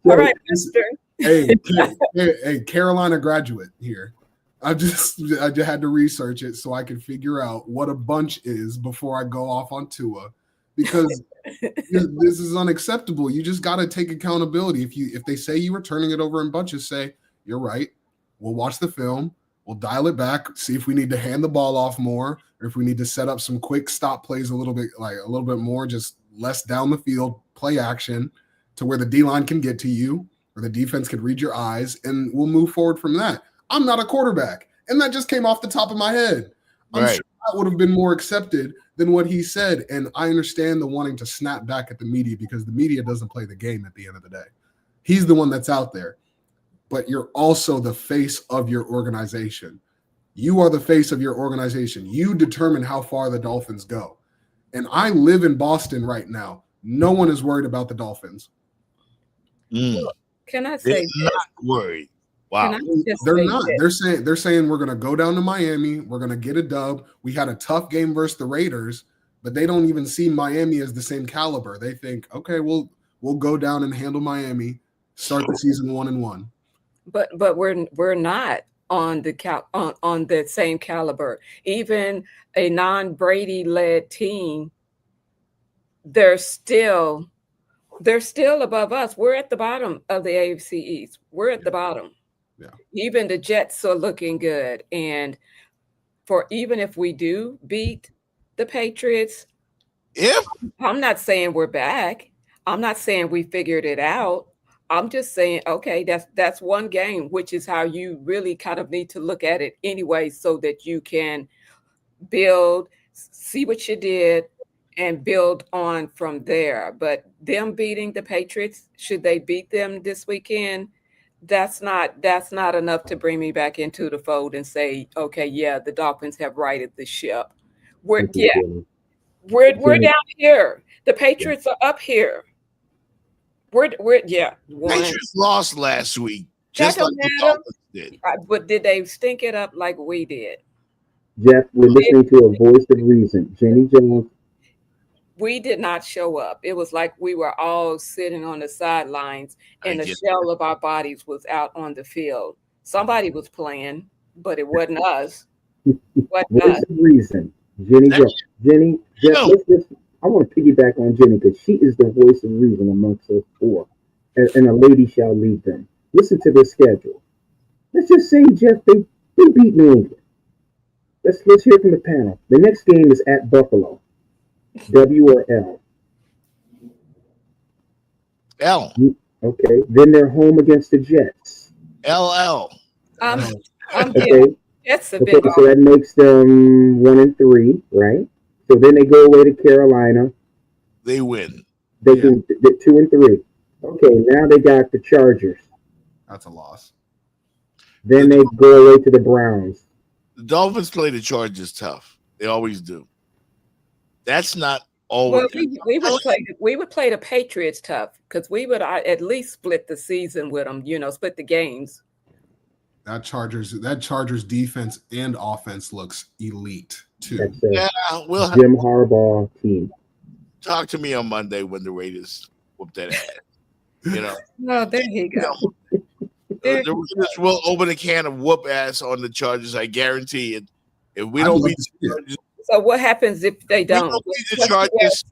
All right, Webster. Hey, Carolina graduate here. I just had to research it so I could figure out what a bunch is before I go off on Tua, because this is unacceptable. You just got to take accountability. If they say you were turning it over in bunches, say you're right. We'll watch the film. We'll dial it back, see if we need to hand the ball off more, or if we need to set up some quick stop plays a little bit more, just less down the field, play action to where the D-line can get to you or the defense can read your eyes, and we'll move forward from that. I'm not a quarterback, and that just came off the top of my head. I'm sure that would have been more accepted than what he said, and I understand the wanting to snap back at the media because the media doesn't play the game at the end of the day. He's the one that's out there. But you're also the face of your organization. You are the face of your organization. You determine how far the Dolphins go. And I live in Boston right now. No one is worried about the Dolphins. Can I say not worried? Wow. They're not. They're saying we're going to go down to Miami. We're going to get a dub. We had a tough game versus the Raiders, but they don't even see Miami as the same caliber. They think, okay, we'll go down and handle Miami, start the season 1-1. But we're not on the same caliber. Even a non-Brady led team, they're still above us. We're at the bottom of the AFC East. We're at the bottom. Yeah. Even the Jets are looking good. And even if we do beat the Patriots, I'm not saying we're back. I'm not saying we figured it out. I'm just saying, okay, that's one game, which is how you really kind of need to look at it anyway, so that you can build, see what you did, and build on from there. But them beating the Patriots, should they beat them this weekend, that's not enough to bring me back into the fold and say, okay, yeah, the Dolphins have righted the ship. We're down here. The Patriots are up here. Patriots lost last week, just like the Dolphins did. But did they stink it up like we did? Jeff, we're listening to a voice of reason. Jenny Jones. We did not show up. It was like we were all sitting on the sidelines and the shell of our bodies was out on the field. Somebody was playing, but it wasn't us. Voice of reason. Jenny Jones. Jenny, Jeff, I want to piggyback on Jenny because she is the voice of reason amongst us four. And a lady shall lead them. Listen to their schedule. Let's just say, Jeff, they beat New England. let's hear from the panel. The next game is at Buffalo. W or L? L. Okay. Then they're home against the Jets. LL. I'm Okay. That's a Okay, big. so that makes them 1-3, right? So then they go away to Carolina. They win. They do 2-3. Okay, now they got the Chargers. That's a loss. Then they go away to the Browns. The Dolphins play the Chargers tough. They always do. That's not always. Well, we would play the Patriots tough because we would at least split the season with them. Split the games. That Chargers defense and offense looks elite too. That's we'll Jim Harbaugh team. Talk to me on Monday when the Raiders whoop that ass. Oh, there you go. The Raiders will open a can of whoop ass on the Chargers. I guarantee it. If we I'd don't love beat to see the it. Chargers, So what happens if they don't? beat the Chargers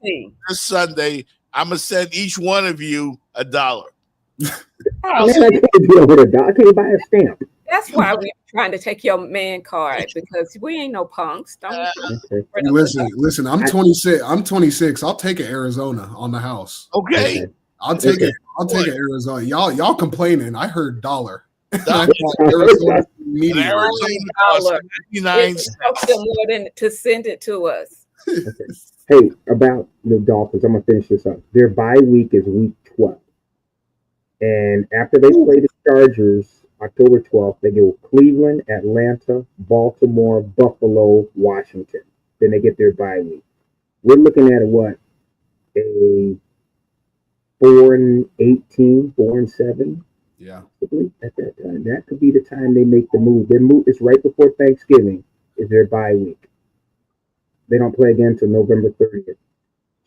this Sunday, I'm gonna send each one of you $1. Man, I can't deal with a dog. I can't buy a stamp. That's why we're trying to take your man card because we ain't no punks. Listen. I'm 26. I'm 26. I'll take it Arizona on the house. Okay. I'll take it. I'll take it Arizona. Y'all complaining. I heard dollar. I thought Arizona immediately. It costs them more than to send it to us. Hey, about the Dolphins, I'm gonna finish this up. Their bye week is week 12, and after they play the Chargers October 12th, they go Cleveland, Atlanta, Baltimore, Buffalo, Washington. Then they get their bye week. We're looking at a 4-18, 4-7. Yeah. At that time, that could be the time they make the move. Their move is right before Thanksgiving. Is their bye week. They don't play again until November 30th.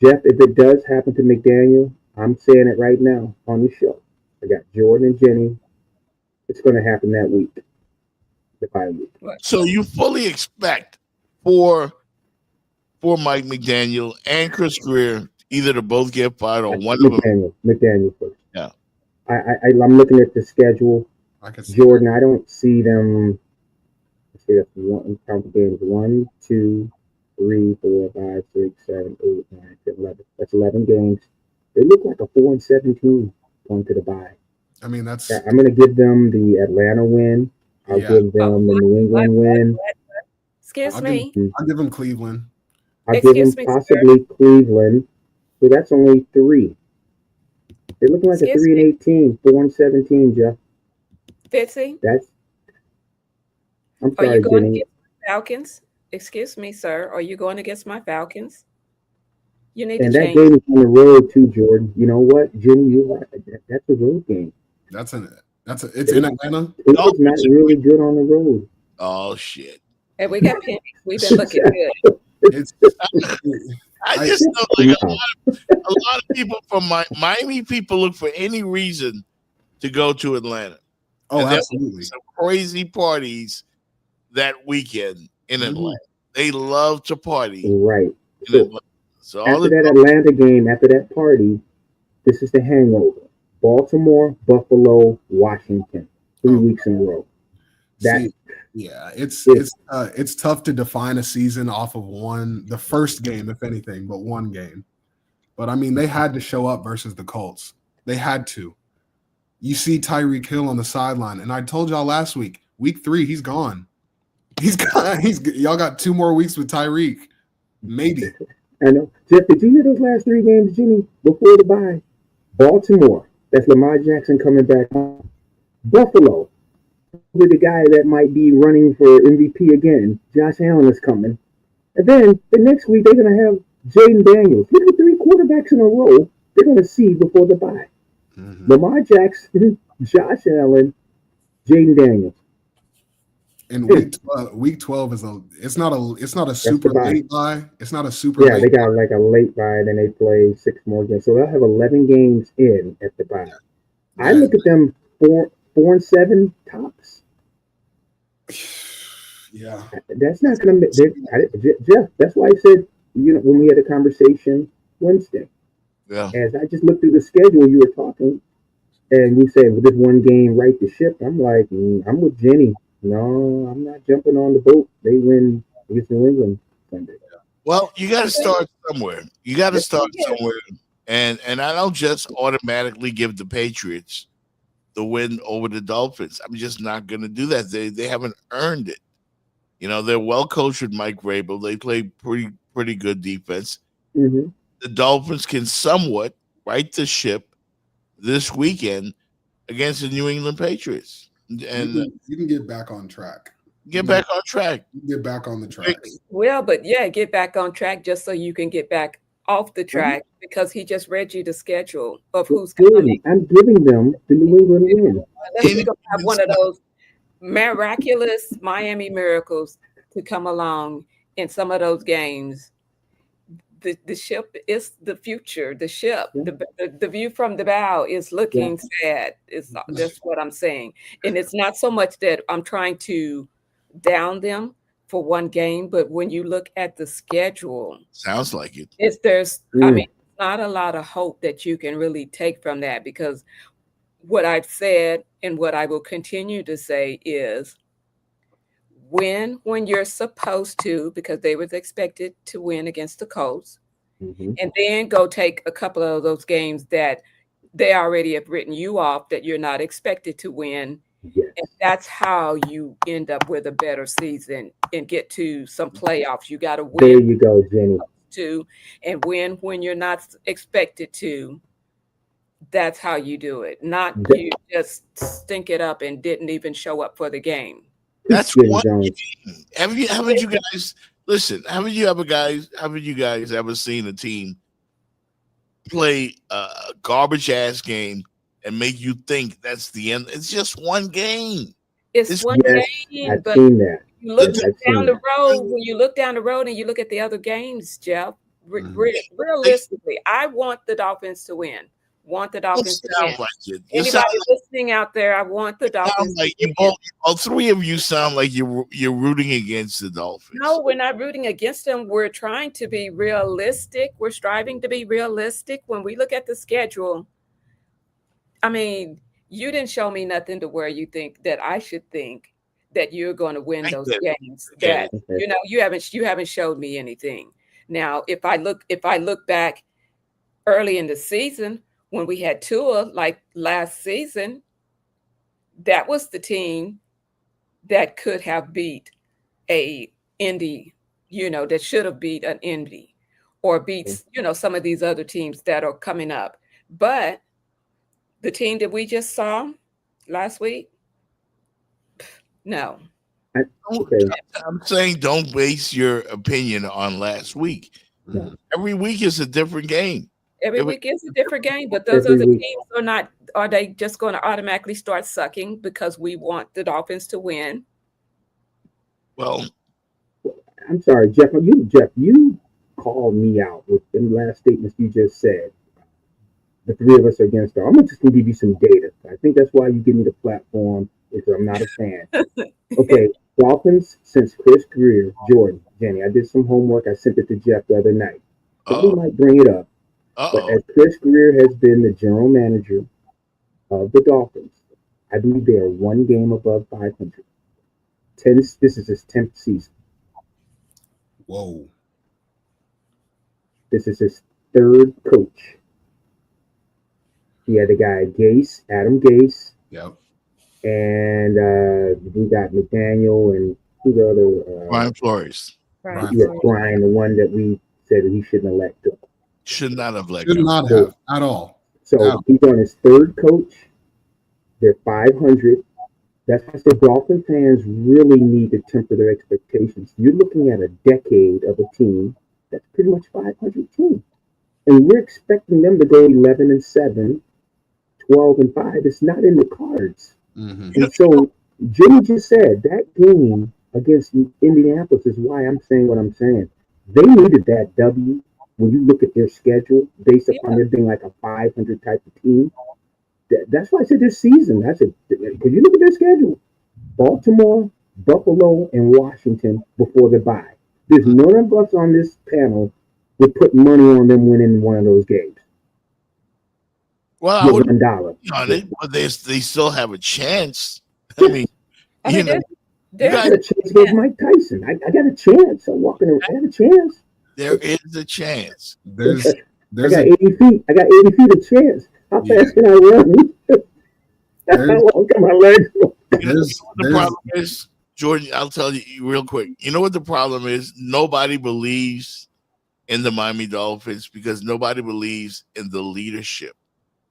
Jeff, if it does happen to McDaniel, I'm saying it right now on the show. I got Jordan and Jenny. It's going to happen that week, the bye week. So you fully expect for Mike McDaniel and Chris Greer either to both get fired or one of them. McDaniel first. Yeah. I'm looking at the schedule. Jordan, I don't see them. Let's see, that's one. Count the games: 1, 2, 3, 4, 5, 6, 7, 8, 9, 10, 11. That's 11 games. They look like a 4-17 going to the bye. I mean, that's. I'm going to give them the Atlanta win. I'll give them the New England win. Excuse me. I'll give them Cleveland. I'll give them possibly Cleveland. So that's only 3. They're looking like a 3-18, 4-17, Jeff. Fitzy, I'm are sorry, you going Jenny. against my Falcons? Excuse me, sir. Are you going against my Falcons? You need And to that change. game is on the road too, Jordan. You know what, Jenny? You're right. That's a road game. It's in Atlanta. It was not really good on the road. Oh shit! And we got pennies. We've been looking good. I just know like a lot of people from Miami people look for any reason to go to Atlanta. Oh, And there absolutely. were some crazy parties that weekend in Atlanta. They love to party Right. in Atlanta. So all After that Atlanta game, after that party, this is the hangover. Baltimore, Buffalo, Washington. 3 weeks in a row. That See, yeah, it's tough to define a season off of the first game, if anything, but one game. But I mean, they had to show up versus the Colts. They had to. You see Tyreek Hill on the sideline, and I told y'all last week, week 3, he's gone. He's gone. Y'all got 2 more weeks with Tyreek, maybe. I know. Jeff, did you hear those last 3 games, Jimmy, before the bye? Baltimore, that's Lamar Jackson coming back home. Buffalo, with the guy that might be running for MVP again, Josh Allen is coming. And then the next week, they're going to have Jaden Daniels. Look at 3 quarterbacks in a row they're going to see before the bye. Lamar Jackson, Josh Allen, Jaden Daniels. And week 12 it's not a super late bye. It's not a super Yeah, late they got like a late bye, then they play 6 more games. So they'll have 11 games in at the bye. I look at them 4-7 tops. Yeah. That's not going to Jeff, that's why I said, when we had a conversation Wednesday. Yeah. As I just looked through the schedule, you were talking, and we said, with this one game, right the ship. I'm like, I'm with Jenny. No, I'm not jumping on the boat. They win against New England Sunday. Well, you got to start somewhere. You got to start somewhere, and I don't just automatically give the Patriots the win over the Dolphins. I'm just not going to do that. They haven't earned it. You know, they're well coached with Mike Vrabel. They play pretty good defense. Mm-hmm. The Dolphins can somewhat right the ship this weekend against the New England Patriots, and you can get back on track. Get back on track. Get back on the track. Well, but yeah, get back on track just so you can get back off the track because he just read you the schedule of who's coming. I'm giving them the New England win. Unless we're going to have one of those miraculous Miami miracles to come along in some of those games. The ship is the future. The ship, the view from the bow is looking sad. That's what I'm saying. And it's not so much that I'm trying to down them for one game, but when you look at the schedule, sounds like it. I mean, not a lot of hope that you can really take from that, because what I've said and what I will continue to say is win when you're supposed to, because they was expected to win against the Colts, and then go take a couple of those games that they already have written you off that you're not expected to win. And that's how you end up with a better season and get to some playoffs. You got to win. There you go, Jenny. And win when you're not expected to. That's how you do it. Not you just stink it up and didn't even show up for the game. That's one game. Haven't you guys listen? Haven't you guys ever seen a team play a garbage ass game and make you think that's the end? It's just one game. It's one game, I've but seen that. you look down the road. When you look down the road and you look at the other games, Jeff, realistically, I want the Dolphins to win. Want the Dolphins to win. Like Anybody listening out there, I want the Dolphins like to win. All three of you sound like you're rooting against the Dolphins. No, we're not rooting against them. We're trying to be realistic. We're striving to be realistic. When we look at the schedule, I mean, you didn't show me nothing to where you think that I should think that you're going to win those games. That you haven't showed me anything. Now, if I look back early in the season when we had Tua, like last season, that was the team that could have beat a Indy, that should have beat an Indy or beats, some of these other teams that are coming up. But the team that we just saw last week, no. I'm saying don't base your opinion on last week. Every week is a different game. Every week is a different game, but those other teams are they just going to automatically start sucking because we want the Dolphins to win? Well, I'm sorry, Jeff. You called me out with the last statements you just said. The three of us are against her. I'm just going to give you some data. I think that's why you give me the platform, because I'm not a fan. Okay, Dolphins since Chris Greer, Jordan, Jenny. I did some homework. I sent it to Jeff the other night. Somebody might bring it up. But as Chris Greer has been the general manager of the Dolphins, I believe they are one game above 500. This is his 10th season. Whoa. This is his third coach. He had the guy Adam Gase. Yep. And we got McDaniel and who the other? Brian Flores. Brian, the one that we said he shouldn't elect. Should not have let Should him. not have at all. So he's on his third coach. They're 500. That's why I said Dolphin fans really need to temper their expectations. You're looking at a decade of a team that's pretty much 500 team. And we're expecting them to go 11-7, 12-5. It's not in the cards. And so Jimmy just said that game against Indianapolis is why I'm saying what I'm saying. They needed that W. When you look at their schedule, based upon there being like a 500 type of team, that's why I said this season. Because you look at their schedule: Baltimore, Buffalo, and Washington before the bye. There's none of us on this panel would put money on them winning one of those games. Well, I would $1. on it, but they still have a chance. I mean, I got a chance against Mike Tyson. I got a chance. I'm walking around. I got a chance. There is a chance. There's I got 80 feet. I got 80 feet of chance. How fast can I run? How long can my legs go? You know what the problem is, Jordan? I'll tell you real quick. You know what the problem is? Nobody believes in the Miami Dolphins because nobody believes in the leadership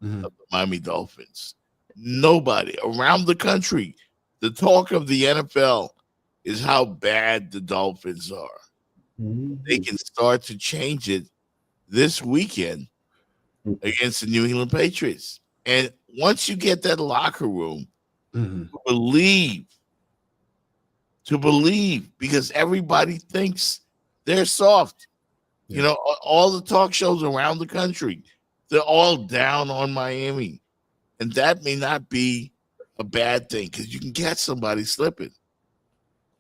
of the Miami Dolphins. Nobody around the country. The talk of the NFL is how bad the Dolphins are. They can start to change it this weekend against the New England Patriots. And once you get that locker room to believe, because everybody thinks they're soft. You know, all the talk shows around the country, they're all down on Miami. And that may not be a bad thing because you can catch somebody slipping.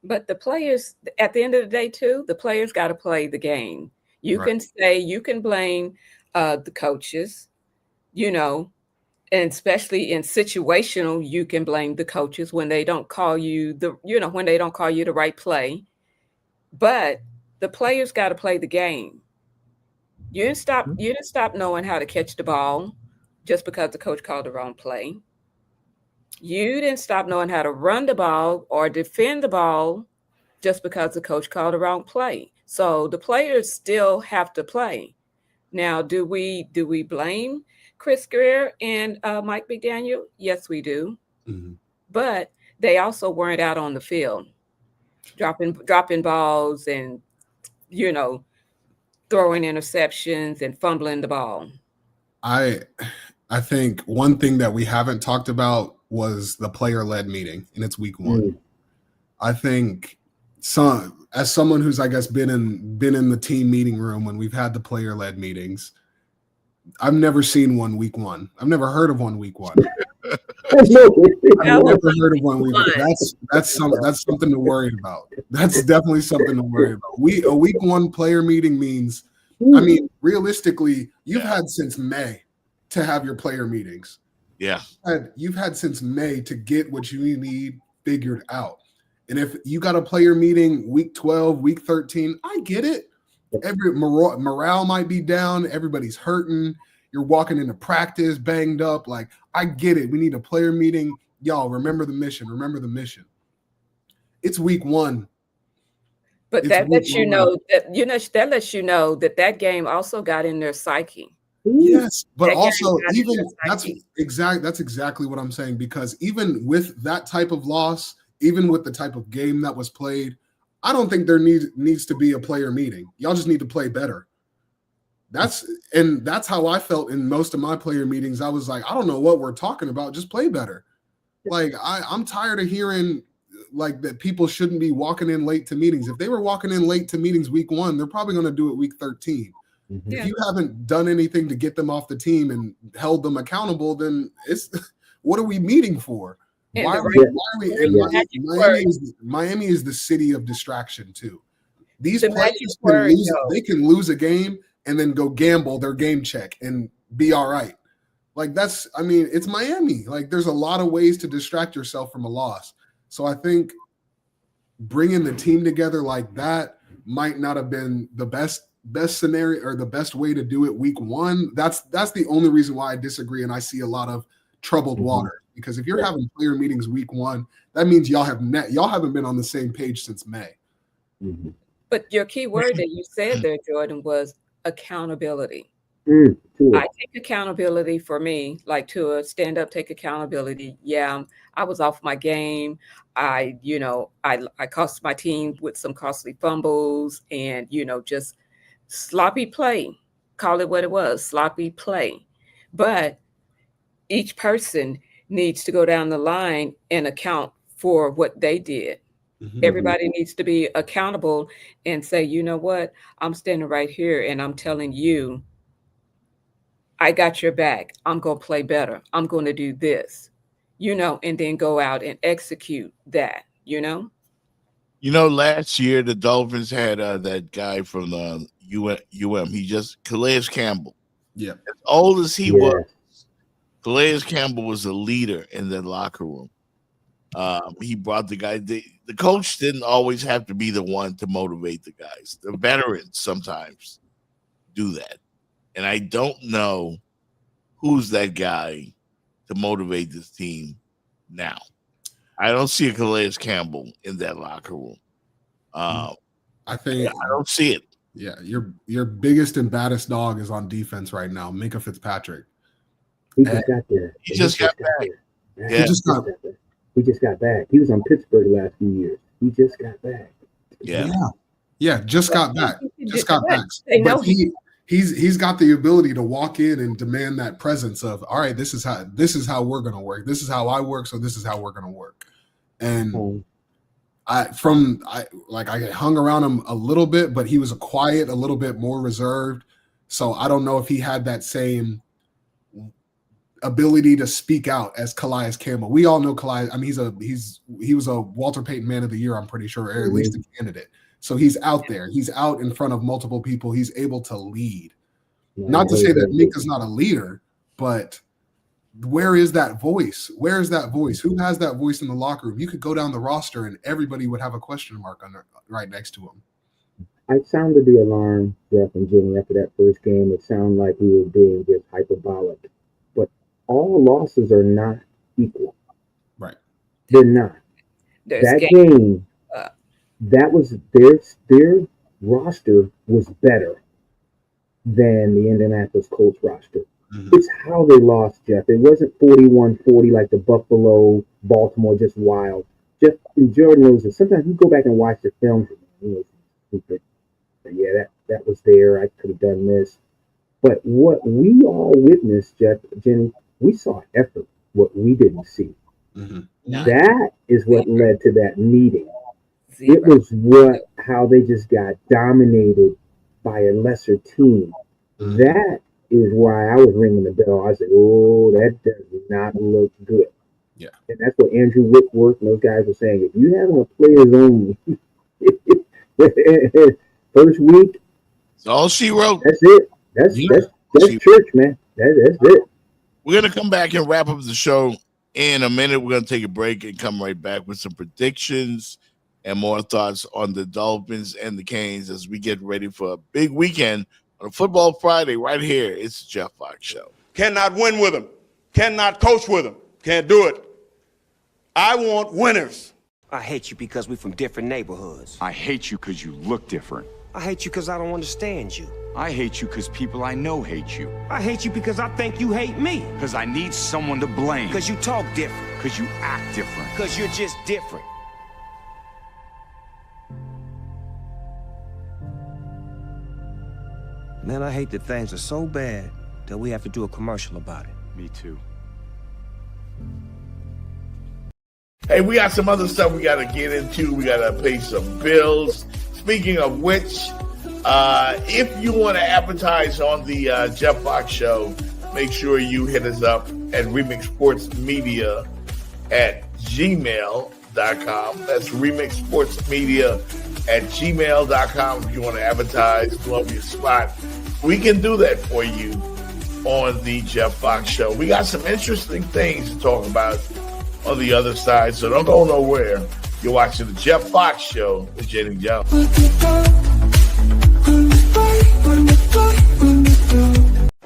But the players, at the end of the day, too, the players got to play the game. You can say, you can blame the coaches, you know, and especially in situational, you can blame the coaches when they don't call you when they don't call you the right play. But the players got to play the game. You didn't stop knowing how to catch the ball just because the coach called the wrong play. You didn't stop knowing how to run the ball or defend the ball just because the coach called the wrong play. So the players still have to play. Now, do we blame Chris Greer and Mike McDaniel? Yes, we do. But they also weren't out on the field, dropping balls and, you know, throwing interceptions and fumbling the ball. I think one thing that we haven't talked about was the player-led meeting, and it's week one. I think as someone who's, I guess, been in the team meeting room when we've had the player-led meetings, I've never seen one week one. I've never heard of one week one. I've never heard of one week one. That's something to worry about. That's definitely something to worry about. A week one player meeting means, I mean, realistically, you've had since May to have your player meetings. Yeah. You've had since May to get what you need figured out. And if you got a player meeting week 12, week 13, I get it. Every morale might be down. Everybody's hurting. You're walking into practice banged up. Like, I get it. We need a player meeting. Y'all, remember the mission. Remember the mission. It's week one. But that lets you know that that game also got in their psyche. Yes, but also even that's exactly what I'm saying, because even with that type of loss, even with the type of game that was played, I don't think there needs to be a player meeting. Y'all just need to play better. That's how I felt in most of my player meetings. I was like, I don't know what we're talking about. Just play better. Like I'm tired of hearing like that people shouldn't be walking in late to meetings. If they were walking in late to meetings week 1, they're probably going to do it week 13. If you haven't done anything to get them off the team and held them accountable, then what are we meeting for? Why are we and Miami is the city of distraction too. These players can lose a game and then go gamble their game check and be all right. Like it's Miami. Like there's a lot of ways to distract yourself from a loss. So I think bringing the team together like that might not have been the best scenario or the best way to do it week 1. That's the only reason why I disagree, and I see a lot of troubled water, because if you're having player meetings week 1, that means y'all haven't been on the same page since May. But your key word that you said there, Jordan, was accountability. I take accountability for me, like to stand up, take accountability. Yeah, I was off my game. I cost my team with some costly fumbles and, just sloppy play. Call it what it was, sloppy play. But each person needs to go down the line and account for what they did. Everybody needs to be accountable and say, you know what? I'm standing right here and I'm telling you, I got your back. I'm going to play better. I'm going to do this, and then go out and execute that, Last year the Dolphins had that guy from the UM. Calais Campbell. Yeah. As old as he was, Calais Campbell was a leader in that locker room. He brought the guy. The coach didn't always have to be the one to motivate the guys. The veterans sometimes do that. And I don't know who's that guy to motivate this team now. I don't see a Calais Campbell in that locker room. I think I don't see it. Yeah, your biggest and baddest dog is on defense right now, Minka Fitzpatrick. He just got there. He just got back. Yeah. He just got back. He was on Pittsburgh the last few years. He just got back. Yeah, just got back. Just got back. They know But he's got the ability to walk in and demand that presence of, all right, this is how we're gonna work. This is how I work, so this is how we're gonna work. And I hung around him a little bit, but he was quiet, a little bit more reserved. So I don't know if he had that same ability to speak out as Calais Campbell. We all know Calais. I mean, he was a Walter Payton Man of the Year, I'm pretty sure, or at least a candidate. So he's out there. He's out in front of multiple people. He's able to lead. Not to say that Minka's not a leader, but where is that voice? Where is that voice? Who has that voice in the locker room? You could go down the roster and everybody would have a question mark on right next to him. I sounded the alarm, Jeff and Jimmy, after that first game. It sounded like we were being just hyperbolic. But all losses are not equal. Right. They're not. That game, that was their roster was better than the Indianapolis Colts roster. It's how they lost, Jeff. It wasn't 41-40 like the Buffalo, Baltimore, just wild. Jeff and Jordan knows that sometimes you go back and watch the film. Yeah, that was there. I could have done this. But what we all witnessed, Jeff, Jenny, we saw effort, what we didn't see. That is what led to that meeting. It was how they just got dominated by a lesser team. That is why I was ringing the bell. I said, oh, that does not look good. Yeah. And that's what Andrew Whitworth and those guys were saying. If you having a players only first week, that's all she wrote. That's it. That's church, man. That's it. We're going to come back and wrap up the show in a minute. We're going to take a break and come right back with some predictions and more thoughts on the Dolphins and the Canes as we get ready for a big weekend on a Football Friday right here. It's the Jeff Fox Show. Cannot win with them. Cannot coach with them. Can't do it. I want winners. I hate you because we're from different neighborhoods. I hate you because you look different. I hate you because I don't understand you. I hate you because people I know hate you. I hate you because I think you hate me. Because I need someone to blame. Because you talk different. Because you act different. Because you're just different. Man, I hate that things are so bad that we have to do a commercial about it. Me too. Hey, we got some other stuff we got to get into. We got to pay some bills. Speaking of which, if you want to advertise on the Jeff Fox Show, make sure you hit us up at remixsportsmedia@gmail.com. That's remixsportsmedia@gmail.com. If you want to advertise, love your spot, we can do that for you on the Jeff Fox Show. We got some interesting things to talk about on the other side, so don't go nowhere. You're watching the Jeff Fox Show with Jenny Jones.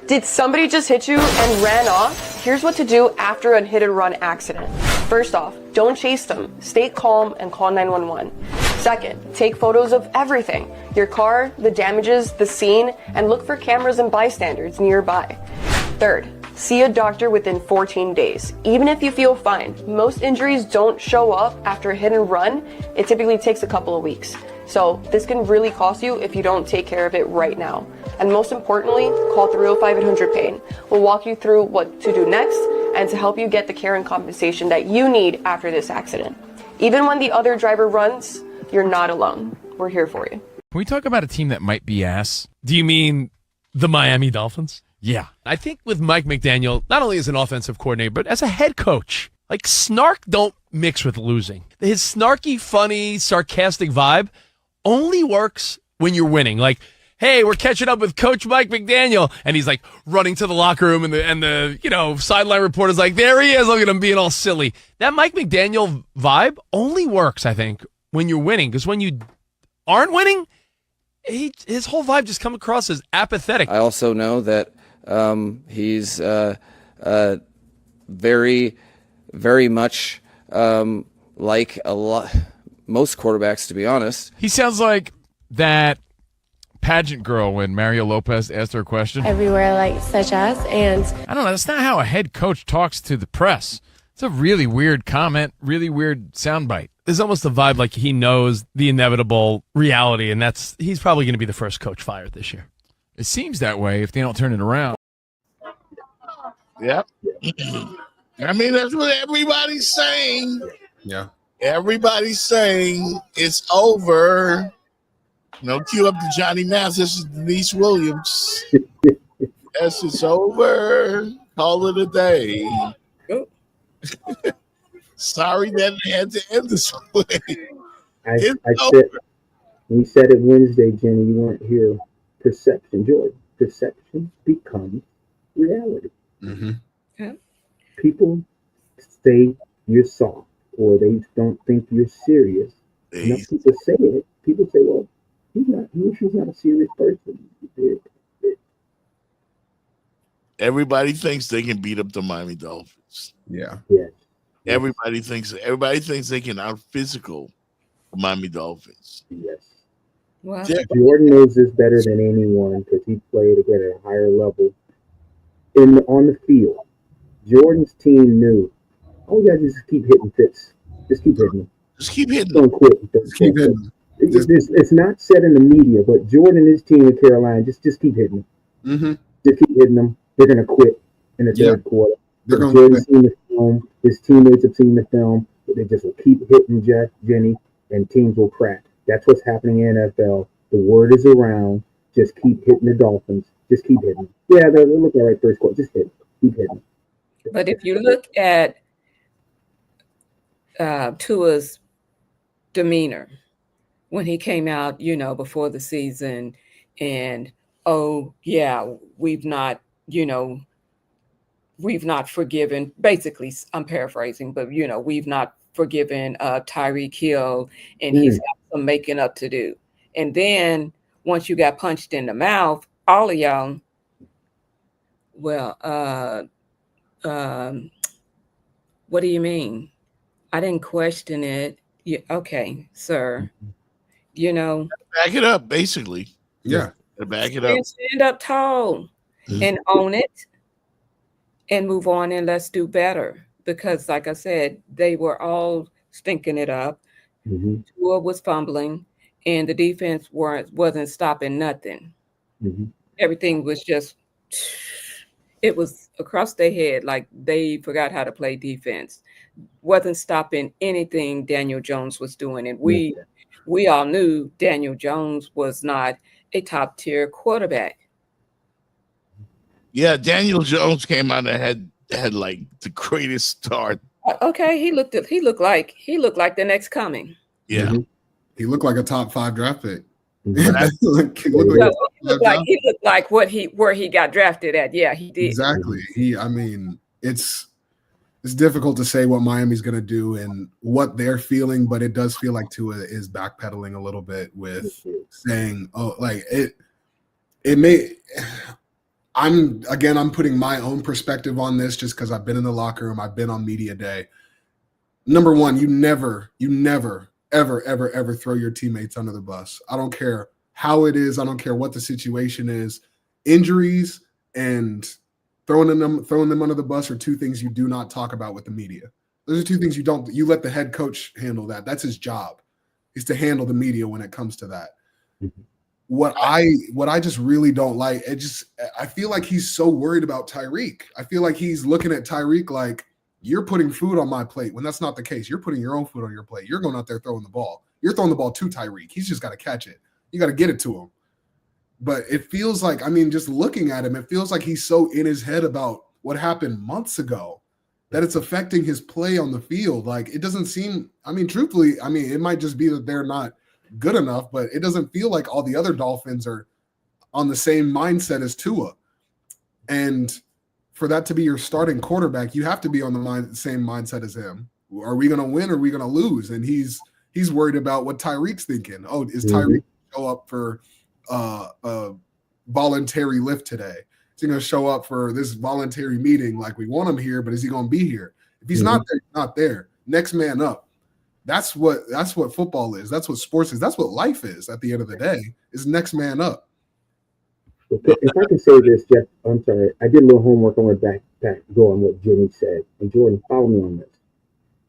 Did somebody just hit you and ran off? Here's what to do after a hit and run accident. First off, don't chase them. Stay calm and call 911. Second, take photos of everything. Your car, the damages, the scene, and look for cameras and bystanders nearby. Third, see a doctor within 14 days. Even if you feel fine, most injuries don't show up after a hit and run. It typically takes a couple of weeks. So this can really cost you if you don't take care of it right now. And most importantly, call 305-800-PAIN. We'll walk you through what to do next and to help you get the care and compensation that you need after this accident. Even when the other driver runs, you're not alone. We're here for you. Can we talk about a team that might be ass? Do you mean the Miami Dolphins? Yeah. I think with Mike McDaniel, not only as an offensive coordinator, but as a head coach, like snark don't mix with losing. His snarky, funny, sarcastic vibe only works when you're winning. Like, hey, we're catching up with Coach Mike McDaniel. And he's like running to the locker room and the sideline reporter's like, there he is. Look at him being all silly. That Mike McDaniel vibe only works, I think, when you're winning. Because when you aren't winning, his whole vibe just comes across as apathetic. I also know that he's very, very much like most quarterbacks, to be honest. He sounds like that pageant girl when Mario Lopez asked her a question. Everywhere, like such as, and I don't know. That's not how a head coach talks to the press. It's a really weird comment, really weird soundbite. There's almost a vibe like he knows the inevitable reality, and he's probably going to be the first coach fired this year. It seems that way if they don't turn it around. Yep. I mean, that's what everybody's saying. Yeah. Everybody's saying it's over. Cue up to Johnny Mathis and Denise Williams. Yes, it's over. Call it a day. Sorry that it had to end this way. We said it Wednesday, Jenny. You weren't here. Perception, Jordan. Perception becomes reality. Mm-hmm. Yeah. People say you're soft, or they don't think you're serious. Enough people say it. People say, "Well, she's not a serious person." Everybody thinks they can beat up the Miami Dolphins. Yeah. Yeah. Everybody thinks they can out physical Miami Dolphins. Yes. Well, Jordan knows this better than anyone because he played at a higher level on the field. Jordan's team knew, all you guys just keep hitting Fitz. Just keep hitting him. Just keep hitting Don't quit. Just keep hitting. It's not said in the media, but Jordan and his team in Carolina, just keep hitting them. Mm-hmm. Just keep hitting them. They're going to quit in the third quarter. They're going Jordan's seen the film. His teammates have seen the film. But they just will keep hitting Jenny, and teams will crack. That's what's happening in NFL. The word is around. Just keep hitting the Dolphins. Just keep hitting them. Yeah, they look all right first quarter. Just hit them. Keep hitting them. but if you look at Tua's demeanor when he came out, before the season, and we've not forgiven. Basically, I'm paraphrasing, but we've not forgiven Tyreek Hill, and he's got some making up to do. And then once you got punched in the mouth, all of y'all, what do you mean? I didn't question it. Okay, sir. Back it up, basically. Yeah. Back it up. Stand up tall and own it and move on, and let's do better. Because like I said, they were all stinking it up. Mm-hmm. Tua was fumbling, and the defense wasn't stopping nothing. Mm-hmm. Everything was just, it was across their head, like they forgot how to play defense. Wasn't stopping anything Daniel Jones was doing. And we all knew Daniel Jones was not a top tier quarterback. Yeah, Daniel Jones came out and had like the greatest start. Okay, he looked like the next coming. Yeah. Mm-hmm. He looked like a top 5 draft pick. He looked like where he got drafted at. Yeah, he did. Exactly. It's difficult to say what Miami's going to do and what they're feeling, but it does feel like Tua is backpedaling a little bit with saying, I'm putting my own perspective on this just because I've been in the locker room. I've been on media day. Number one, you never, ever throw your teammates under the bus. I don't care how it is. I don't care what the situation is. Injuries and throwing them under the bus are two things you do not talk about with the media. Those are two things you let the head coach handle that. That's his job, is to handle the media when it comes to that. Mm-hmm. What I just really don't like, I feel like he's so worried about Tyreek. I feel like he's looking at Tyreek like, you're putting food on my plate, when that's not the case. You're putting your own food on your plate. You're going out there throwing the ball. You're throwing the ball to Tyreek. He's just got to catch it. You got to get it to him. But it feels like, just looking at him, it feels like he's so in his head about what happened months ago that it's affecting his play on the field. Like, it doesn't seem, truthfully, it might just be that they're not good enough, but it doesn't feel like all the other Dolphins are on the same mindset as Tua. And for that to be your starting quarterback, you have to be on the same mindset as him. Are we going to win or are we going to lose? And he's worried about what Tyreek's thinking. Oh, is Tyreek show up for a voluntary lift today? Is he going to show up for this voluntary meeting like we want him here, but is he going to be here? If he's not there, he's not there. Next man up. That's what football is. That's what sports is. That's what life is at the end of the day, is next man up. If I can say this, Jeff, I'm sorry. I did a little homework. I want to go on what Jimmy said. And Jordan, follow me on this.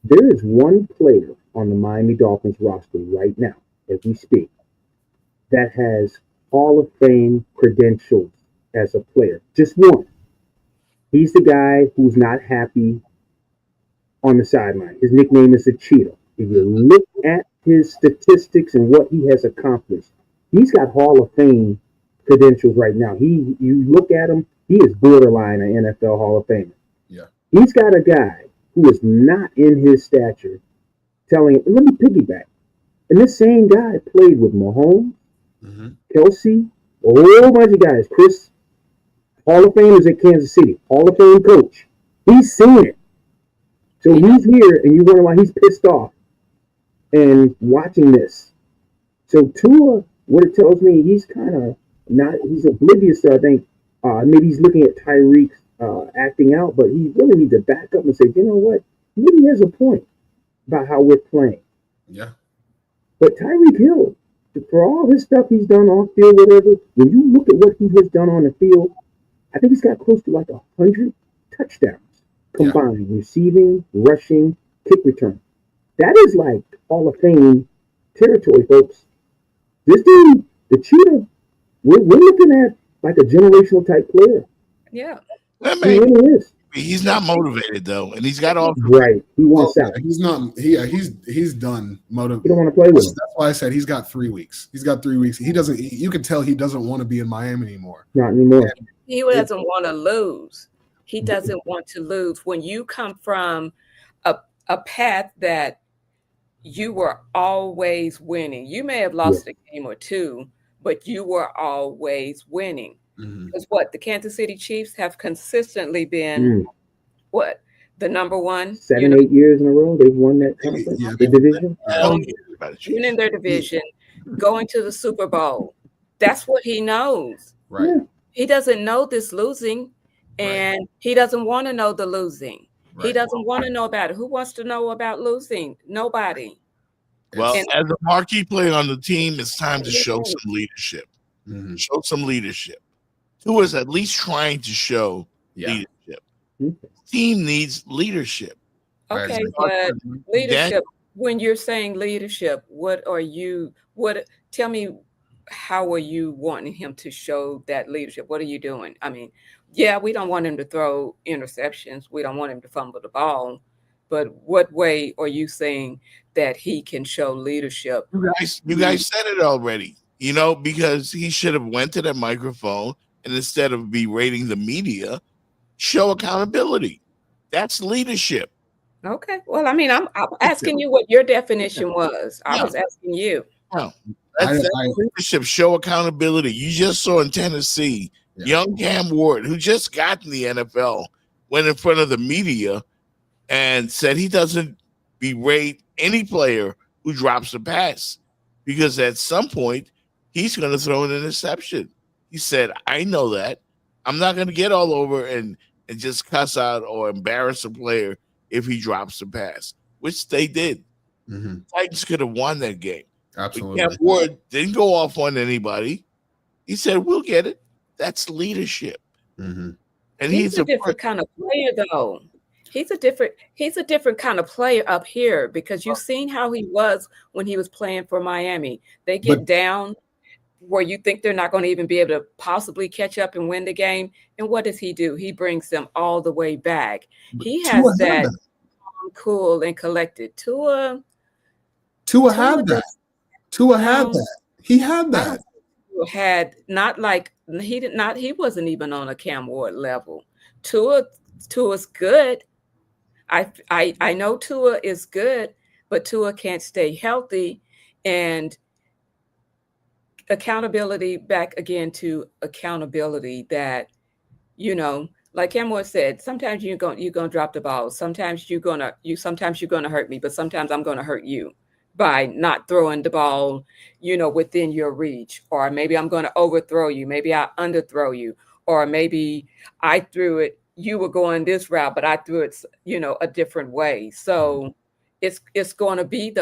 There is one player on the Miami Dolphins roster right now, as we speak, that has Hall of Fame credentials as a player. Just one. He's the guy who's not happy on the sideline. His nickname is the Cheetah. If you look at his statistics and what he has accomplished, he's got Hall of Fame credentials right now. You look at him, he is borderline an NFL Hall of Famer. Yeah. He's got a guy who is not in his stature telling him, let me piggyback. And this same guy played with Mahomes, Kelsey, a whole bunch of guys. Chris, Hall of Famers at Kansas City, Hall of Fame coach. He's seen it. So he's here, and you wonder why he's pissed off and watching this. So Tua, what it tells me, he's kind of he's oblivious to, I think, maybe he's looking at Tyreek acting out, but he really needs to back up and say, you know what? He really has a point about how we're playing. Yeah. But Tyreek Hill, for all his stuff he's done off field, whatever, when you look at what he has done on the field, I think he's got close to like 100 touchdowns combined, receiving, rushing, kick return. That is like Hall of Fame territory, folks. This dude, the Cheetah, we're looking at like a generational type player. Yeah. He really is. He's not motivated though, and he's got all right. He wants out. He's not. He's done motivated. He don't want to play with him. That's why I said he's got 3 weeks. He's got 3 weeks. He doesn't. You can tell he doesn't want to be in Miami anymore. Not anymore. He doesn't want to lose. He doesn't want to lose. When you come from a path that you were always winning, you may have lost a game or two, but you were always winning. Because what the Kansas City Chiefs have consistently been, the number one? 7-8 years in a row, they've won that conference, the division. Winning their division, going to the Super Bowl. That's what he knows. Right. Yeah. He doesn't know this losing, and he doesn't want to know the losing. He doesn't want to know about it. Who wants to know about losing? Nobody. Well, as a marquee player on the team, it's time to show some leadership. Show some leadership. Who is at least trying to show leadership. Team needs leadership. Okay, but leadership, when you're saying leadership, tell me, how are you wanting him to show that leadership? What are you doing? I mean, yeah, we don't want him to throw interceptions. We don't want him to fumble the ball. But what way are you saying that he can show leadership? You guys said it already, because he should have went to that microphone and instead of berating the media, show accountability. That's leadership. Okay. Well, I mean, I'm asking you what your definition was. I was asking you. No, that's leadership. Show accountability. You just saw in Tennessee, young Cam Ward, who just got in the NFL, went in front of the media and said he doesn't berate any player who drops a pass because at some point he's going to throw an interception. He said, I know that. I'm not going to get all over and just cuss out or embarrass a player if he drops a pass, which they did. Titans could have won that game. Absolutely. Cam Ward didn't go off on anybody. He said, we'll get it. That's leadership. And he's a different kind of player, though. He's a different kind of player up here because you've seen how he was when he was playing for Miami. They get down where you think they're not going to even be able to possibly catch up and win the game. And what does he do? He brings them all the way back. He has that calm, cool, and collected. Tua had that. Tua had that. He had that. He wasn't even on a Cam Ward level. Tua's good. I know Tua is good, but Tua can't stay healthy. And accountability, back again to accountability, that, like Cameron said, sometimes you're gonna drop the ball. Sometimes you're gonna hurt me, but sometimes I'm gonna hurt you by not throwing the ball, within your reach. Or maybe I'm gonna overthrow you, maybe I underthrow you, or maybe I threw it, you were going this route, but I threw it, a different way. So it's gonna be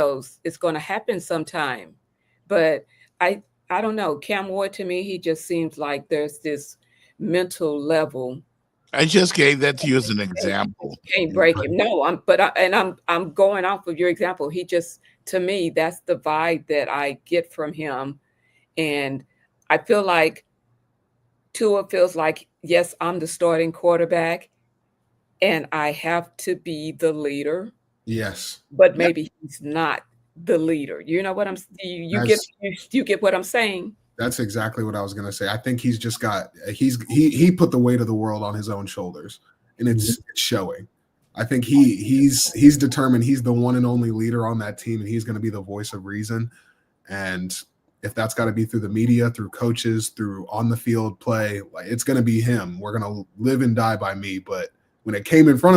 it's gonna happen sometime. But I don't know. Cam Ward, to me, he just seems like there's this mental level. I just gave that to you as an example. Can't break him. No, I'm going off of your example. He just, to me, that's the vibe that I get from him. And I feel like Tua feels like, yes, I'm the starting quarterback and I have to be the leader. Yes. But maybe he's not the leader. You know what you get what I'm saying? That's exactly what I was going to say. I think he's just he put the weight of the world on his own shoulders, and it's showing. I think he's determined he's the one and only leader on that team, and he's going to be the voice of reason. And if that's got to be through the media, through coaches, through on the field play, like, it's going to be him. We're going to live and die by me. But when it came to be in front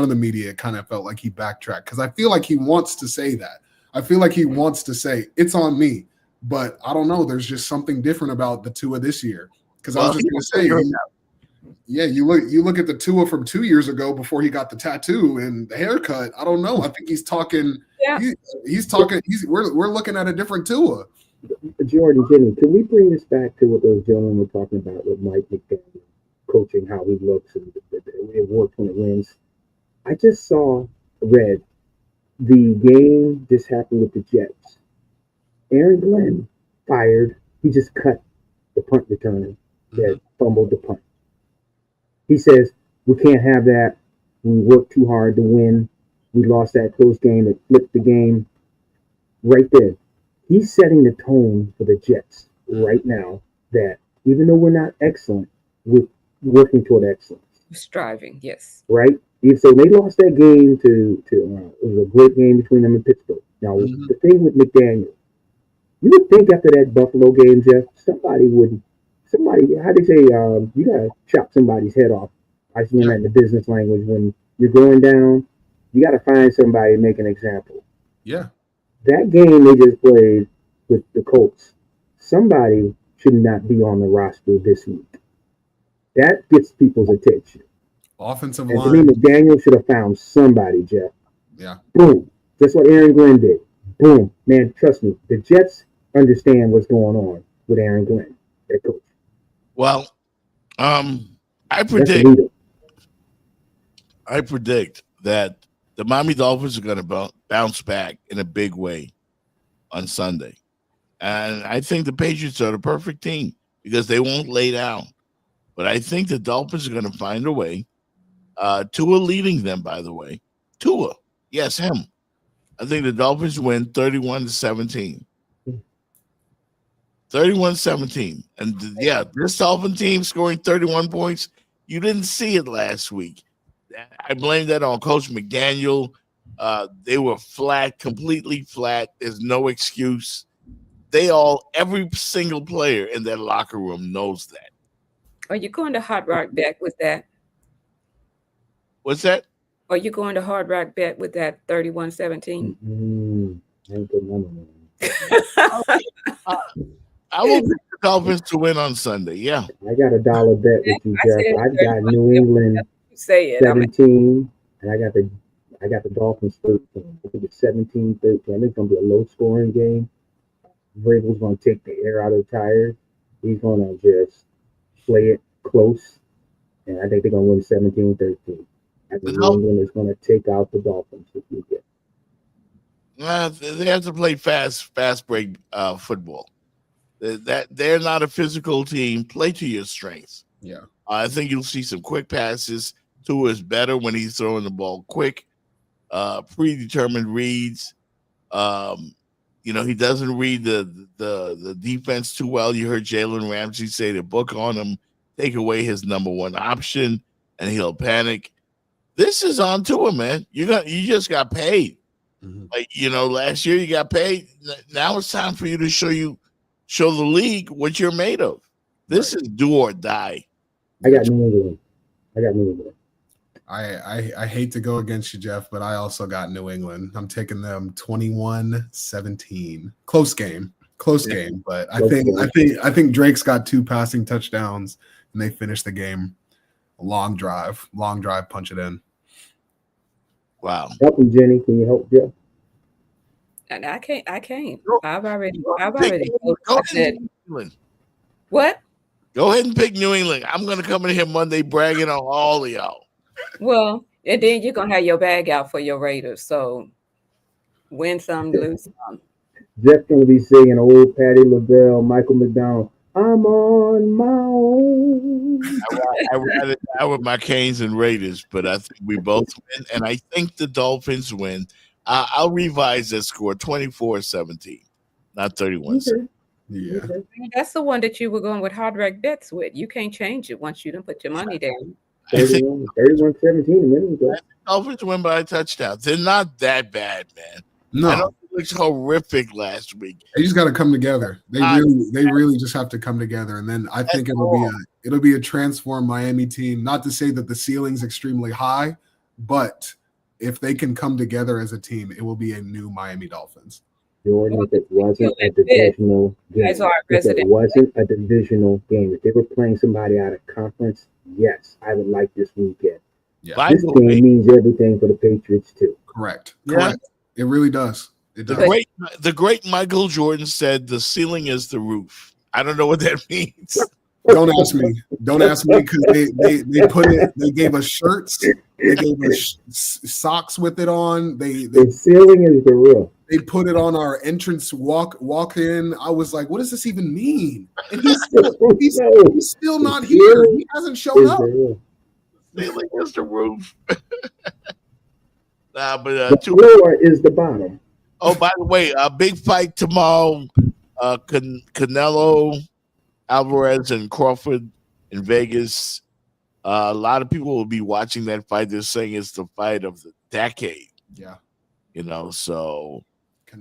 of the media, it kind of felt like he backtracked, because I feel like he wants to say that. I feel like he wants to say it's on me. But I don't know. There's just something different about the Tua this year. Because I was just going to say, yeah, you look at the Tua from 2 years ago before he got the tattoo and the haircut. I don't know. I think he's talking. Yeah. He's talking. We're looking at a different Tua. Jordan, Jimmy, can we bring this back to what those gentlemen were talking about with Mike McDaniel coaching, how he looks and it works when it wins? I just read the game just happened with the Jets. Aaron Glenn fired. He just cut the punt returner that fumbled the punt. He says, we can't have that. We worked too hard to win. We lost that close game. It flipped the game. Right there. He's setting the tone for the Jets right now, that even though we're not excellent, we're working toward excellence. Striving, yes. Right? So they lost that game to it was a great game between them and Pittsburgh. Now, the thing with McDaniel, you would think after that Buffalo game, Jeff, somebody, how they say, you got to chop somebody's head off. I see that in the business language. When you're going down, you got to find somebody to make an example. Yeah. That game they just played with the Colts, somebody should not be on the roster this week. That gets people's attention. Offensive and line. To me, McDaniel should have found somebody, Jeff. Yeah. Boom. Just what Aaron Glenn did. Boom. Man, trust me, the Jets understand what's going on with Aaron Glenn, their coach. Well, I predict that the Miami Dolphins are going to bounce back in a big way on Sunday. And I think the Patriots are the perfect team because they won't lay down. But I think the Dolphins are going to find a way. Tua leading them, by the way. Tua. Yes, him. I think the Dolphins win 31-17. 31-17. And yeah, this Dolphin team scoring 31 points, you didn't see it last week. I blame that on Coach McDaniel. They were flat, completely flat. There's no excuse. Every single player in that locker room knows that. Are you going to Hard Rock Bet with that? What's that? Are you going to Hard Rock Bet with that 31-17? I will pick the Dolphins to win on Sunday. Yeah. I got $1 bet with you, Jeff. I've got New England 17, and I got the Dolphins 13. I think it's 17-13. I think it's going to be a low-scoring game. Vrabel's going to take the air out of the tires. He's going to just play it close, and I think they're going to win 17-13. I think New England is going to take out the Dolphins this weekend. They have to play fast break football. They're not a physical team. Play to your strengths. Yeah. I think you'll see some quick passes. Tua is better when he's throwing the ball quick, predetermined reads. He doesn't read the defense too well. You heard Jalen Ramsey say to book on him, take away his number one option, and he'll panic. This is on Tua, man. You just got paid. Mm-hmm. Like, last year you got paid. Now it's time for you to show show the league what you're made of. This is do or die. I got New England. I hate to go against you, Jeff, but I also got New England. I'm taking them 21-17. Close game, but I think Drake's got 2 passing touchdowns, and they finish the game. Long drive, punch it in. Wow. Help me, Jenny. Can you help Jeff? And I can't. I've already. Said, what? Go ahead and pick New England. I'm going to come in here Monday bragging on all of y'all. Well, and then you're going to have your bag out for your Raiders. So win some, lose some. Jeff going to be singing old Patti LaBelle, Michael McDonald. I'm on my own. I rather die with my Canes and Raiders, but I think we both win, and I think the Dolphins win. I'll revise that score 24-17, not 31-17. Yeah. That's the one that you were going with Hard Rock Bets with. You can't change it once you done put your money down. 31-17 a minute ago. Dolphins win by a touchdown. They're not that bad, man. No. I know it looks horrific last week. They just got to come together. They really just have to come together, and then I think it'll be a transformed Miami team. Not to say that the ceiling's extremely high, but if they can come together as a team, it will be a new Miami Dolphins. Jordan, if it wasn't a divisional game, if they were playing somebody out of conference, yes, I would like this weekend. Yeah. This game means everything for the Patriots too. Correct. Yeah. It really does. It does. The great Michael Jordan said the ceiling is the roof. I don't know what that means. Don't ask me because they put it. They gave us shirts. They gave us socks with it on. The ceiling is the roof. They put it on our entrance walk in. I was like, what does this even mean? And he's still not here. He hasn't shown up. Ceiling is the roof. The floor is the bottom. Oh, by the way, a big fight tomorrow. Canelo Alvarez and Crawford in Vegas. A lot of people will be watching that fight. They're saying it's the fight of the decade. Yeah. So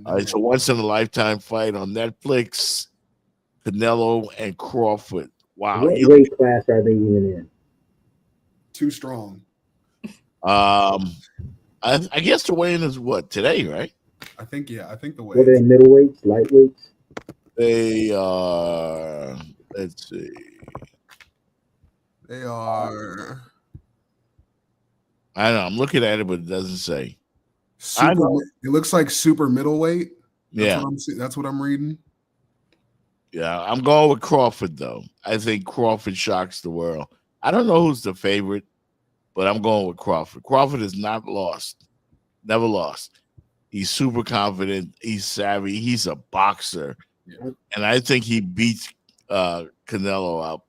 it's a once-in-a-lifetime fight on Netflix. Canelo and Crawford. Wow. What weight class are they even in? Too strong. I guess the weigh-in is what, today, right? I think the weight. What are they, middleweights, lightweights? They are, let's see. They are. I don't know. I'm looking at it, but it doesn't say. It looks like super middleweight. That's what I'm reading. Yeah, I'm going with Crawford, though. I think Crawford shocks the world. I don't know who's the favorite, but I'm going with Crawford. Crawford is not lost. Never lost. He's super confident. He's savvy. He's a boxer. Yeah. And I think he beats Canelo out.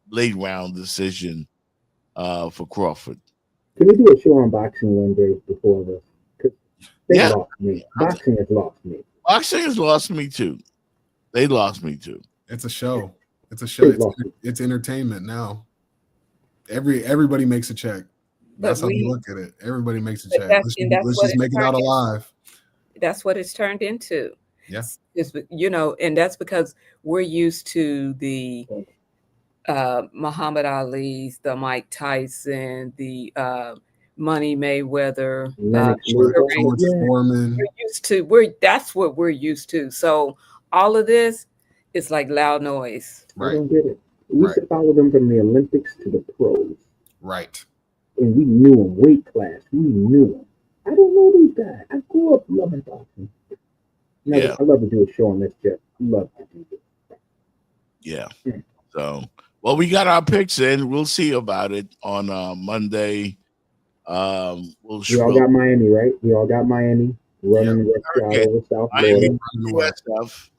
Late round decision for Crawford. Can we do a show on boxing one day before this? Because they lost me. Boxing has lost me. Boxing has lost me too. They lost me too. It's a show. It's entertainment now. Everybody makes a check. That's how you look at it. Everybody makes a check. Let's just make it out alive. That's what it's turned into. Yes. And that's because we're used to the Muhammad Ali's, the Mike Tyson, the Money Mayweather. Foreman. That's what we're used to. So all of this is like loud noise. Right. I don't get it. We used to follow them from the Olympics to the pros. Right. And we knew them, weight class. We knew them. I don't know these guys. I grew up loving boxing. I love to do a show on this, Jeff. I love to do this. Yeah. So, well, we got our picks in. We'll see about it on Monday. We all got Miami, right? We all got Miami running over South Florida.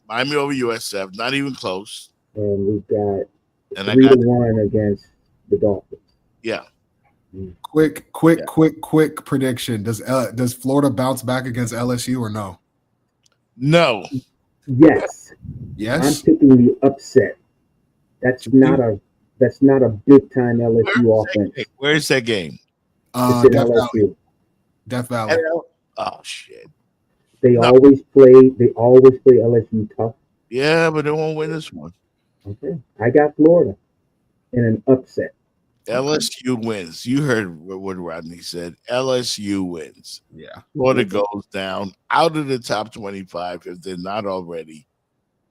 Miami over USF. Not even close. And we've got 3-1 against the Dolphins. Yeah. Quick prediction. Does Florida bounce back against LSU or no? No. Yes. I'm picking the upset. That's not a big time LSU offense. Where's that game? Death Valley. Oh shit. They always play LSU tough. Yeah, but they won't win this one. Okay. I got Florida in an upset. LSU wins. You heard what Rodney said. LSU wins. Yeah. Florida goes down out of the top 25 if they're not already.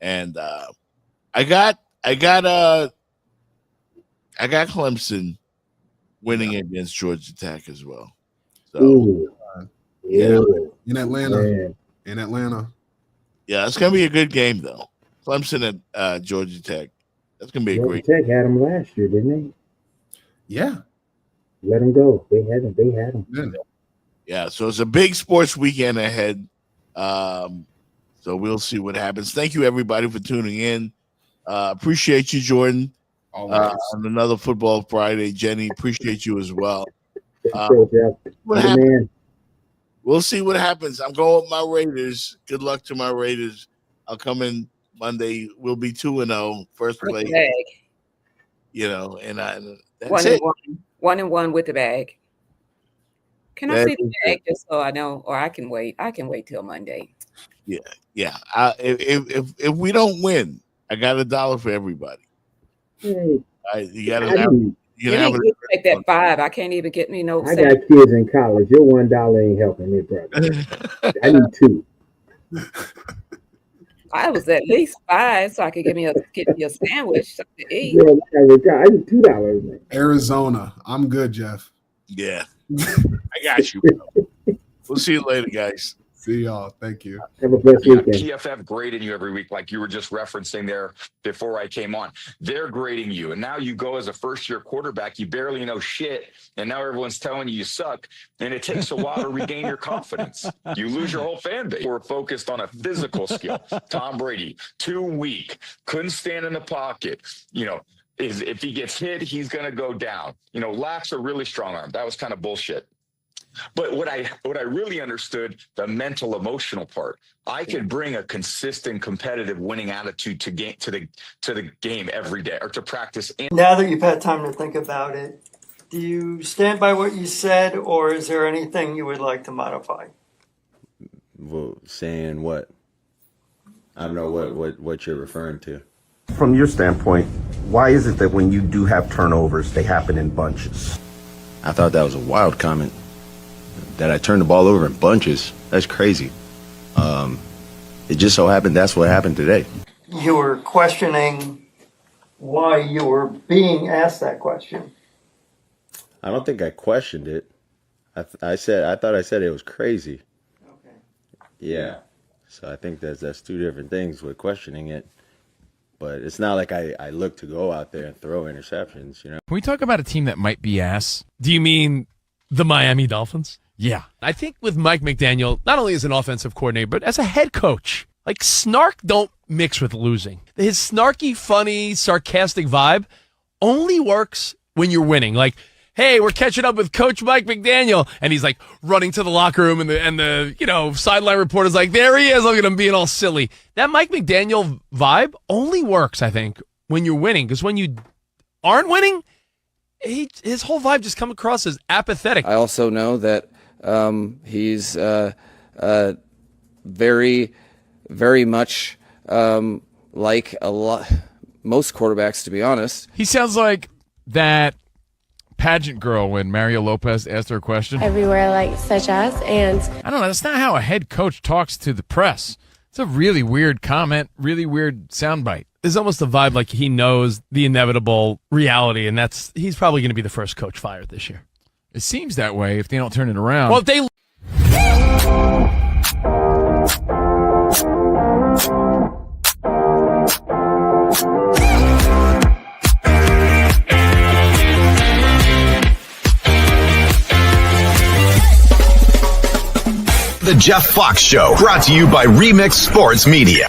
And I got Clemson winning against Georgia Tech as well. So Ooh. Yeah. Ooh. In Atlanta. Man. In Atlanta. yeah, it's gonna be a good game though. Clemson and Georgia Tech. That's gonna be a Georgia great. Tech had them last year, didn't they? Yeah. Let them go. They had them. Yeah, so it's a big sports weekend ahead. So we'll see what happens. Thank you everybody for tuning in. Appreciate you, Jordan. On another Football Friday. Jenny, appreciate you as well. What happens? We'll see what happens. I'm going with my Raiders. Good luck to my Raiders. I'll come in Monday. We'll be 2-0, first place. You know, and that's it. 1-1 with the bag. Can I That see the is bag just so I know, or I can wait? I can wait till Monday. Yeah. If we don't win, I got $1 for everybody. Hey, You got I to need- Take that 5. I can't even get me no. I got kids in college. Your $1 ain't helping me, brother. I need 2. I was at least 5, so I could get me a sandwich something to eat. Girl, I need $2, man. Arizona. I'm good, Jeff. Yeah. I got you. We'll see you later, guys. See y'all. Thank you. Have a blessed You have weekend. PFF grading you every week, like you were just referencing there before I came on. They're grading you, and now you go as a first-year quarterback. You barely know shit, and now everyone's telling you suck, and it takes a while to regain your confidence. You lose your whole fan base. We're focused on a physical skill. Tom Brady, too weak, couldn't stand in the pocket. You know, if he gets hit, he's going to go down. You know, lacks a really strong arm. That was kind of bullshit. But what I really understood, the mental emotional part, I could bring a consistent competitive winning attitude to the game every day, or to practice. Now that you've had time to think about it, do you stand by what you said, or is there anything you would like to modify? Well, saying what? I don't know what you're referring to. From your standpoint, why is it that when you do have turnovers, they happen in bunches? I thought that was a wild comment. That I turned the ball over in bunches. That's crazy. It just so happened that's what happened today. You were questioning why you were being asked that question. I don't think I questioned it. I thought I said it was crazy. Okay. Yeah. So I think that's two different things with questioning it. But it's not like I look to go out there and throw interceptions, you know. Can we talk about a team that might be ass? Do you mean the Miami Dolphins? Yeah. I think with Mike McDaniel, not only as an offensive coordinator, but as a head coach, like snark don't mix with losing. His snarky, funny, sarcastic vibe only works when you're winning. Like, hey, we're catching up with Coach Mike McDaniel. And he's like running to the locker room and the sideline reporter's like, there he is. Look at him being all silly. That Mike McDaniel vibe only works, I think, when you're winning. Because when you aren't winning, his whole vibe just comes across as apathetic. I also know that he's very, very much like most quarterbacks, to be honest. He sounds like that pageant girl when Mario Lopez asked her a question. Everywhere, like such as, and I don't know. That's not how a head coach talks to the press. It's a really weird comment, really weird soundbite. There's almost a vibe like he knows the inevitable reality, and he's probably going to be the first coach fired this year. It seems that way if they don't turn it around. Well, if they... The Jeff Fox Show, brought to you by Remix Sports Media.